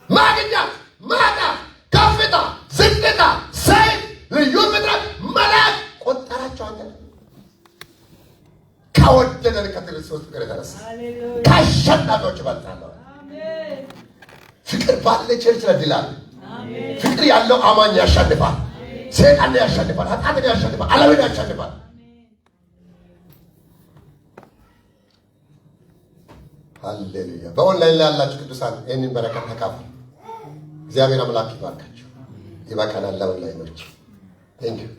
ማግኘት፣ ማጣት፣ ከፍታ፣ ዝቅታ፣ ሰይፍ፣ ልዩ ፍጥረት፣ መልአክ ቆጠራቸው። አንተ ከወደደን ከክርስቶስ ፍቅር የተነሳ ከአሸናፊዎች እበልጣለሁ። ፍቅር ባለ ቸርች ለድላል። ፍቅር ያለው አማኝ ያሸንፋል። ሰይጣን ያሸንፋል። ኃጢአትን ያሸንፋል። ዓለምን ያሸንፋል። ሃሌሉያ። በኦንላይን ላይ ያላችሁ ቅዱሳን ይህንን በረከት ተካፈሉ። እግዚአብሔር አምላክ ይባርካችሁ። ይበቃናል። ለኦንላይኖች ቴንኪው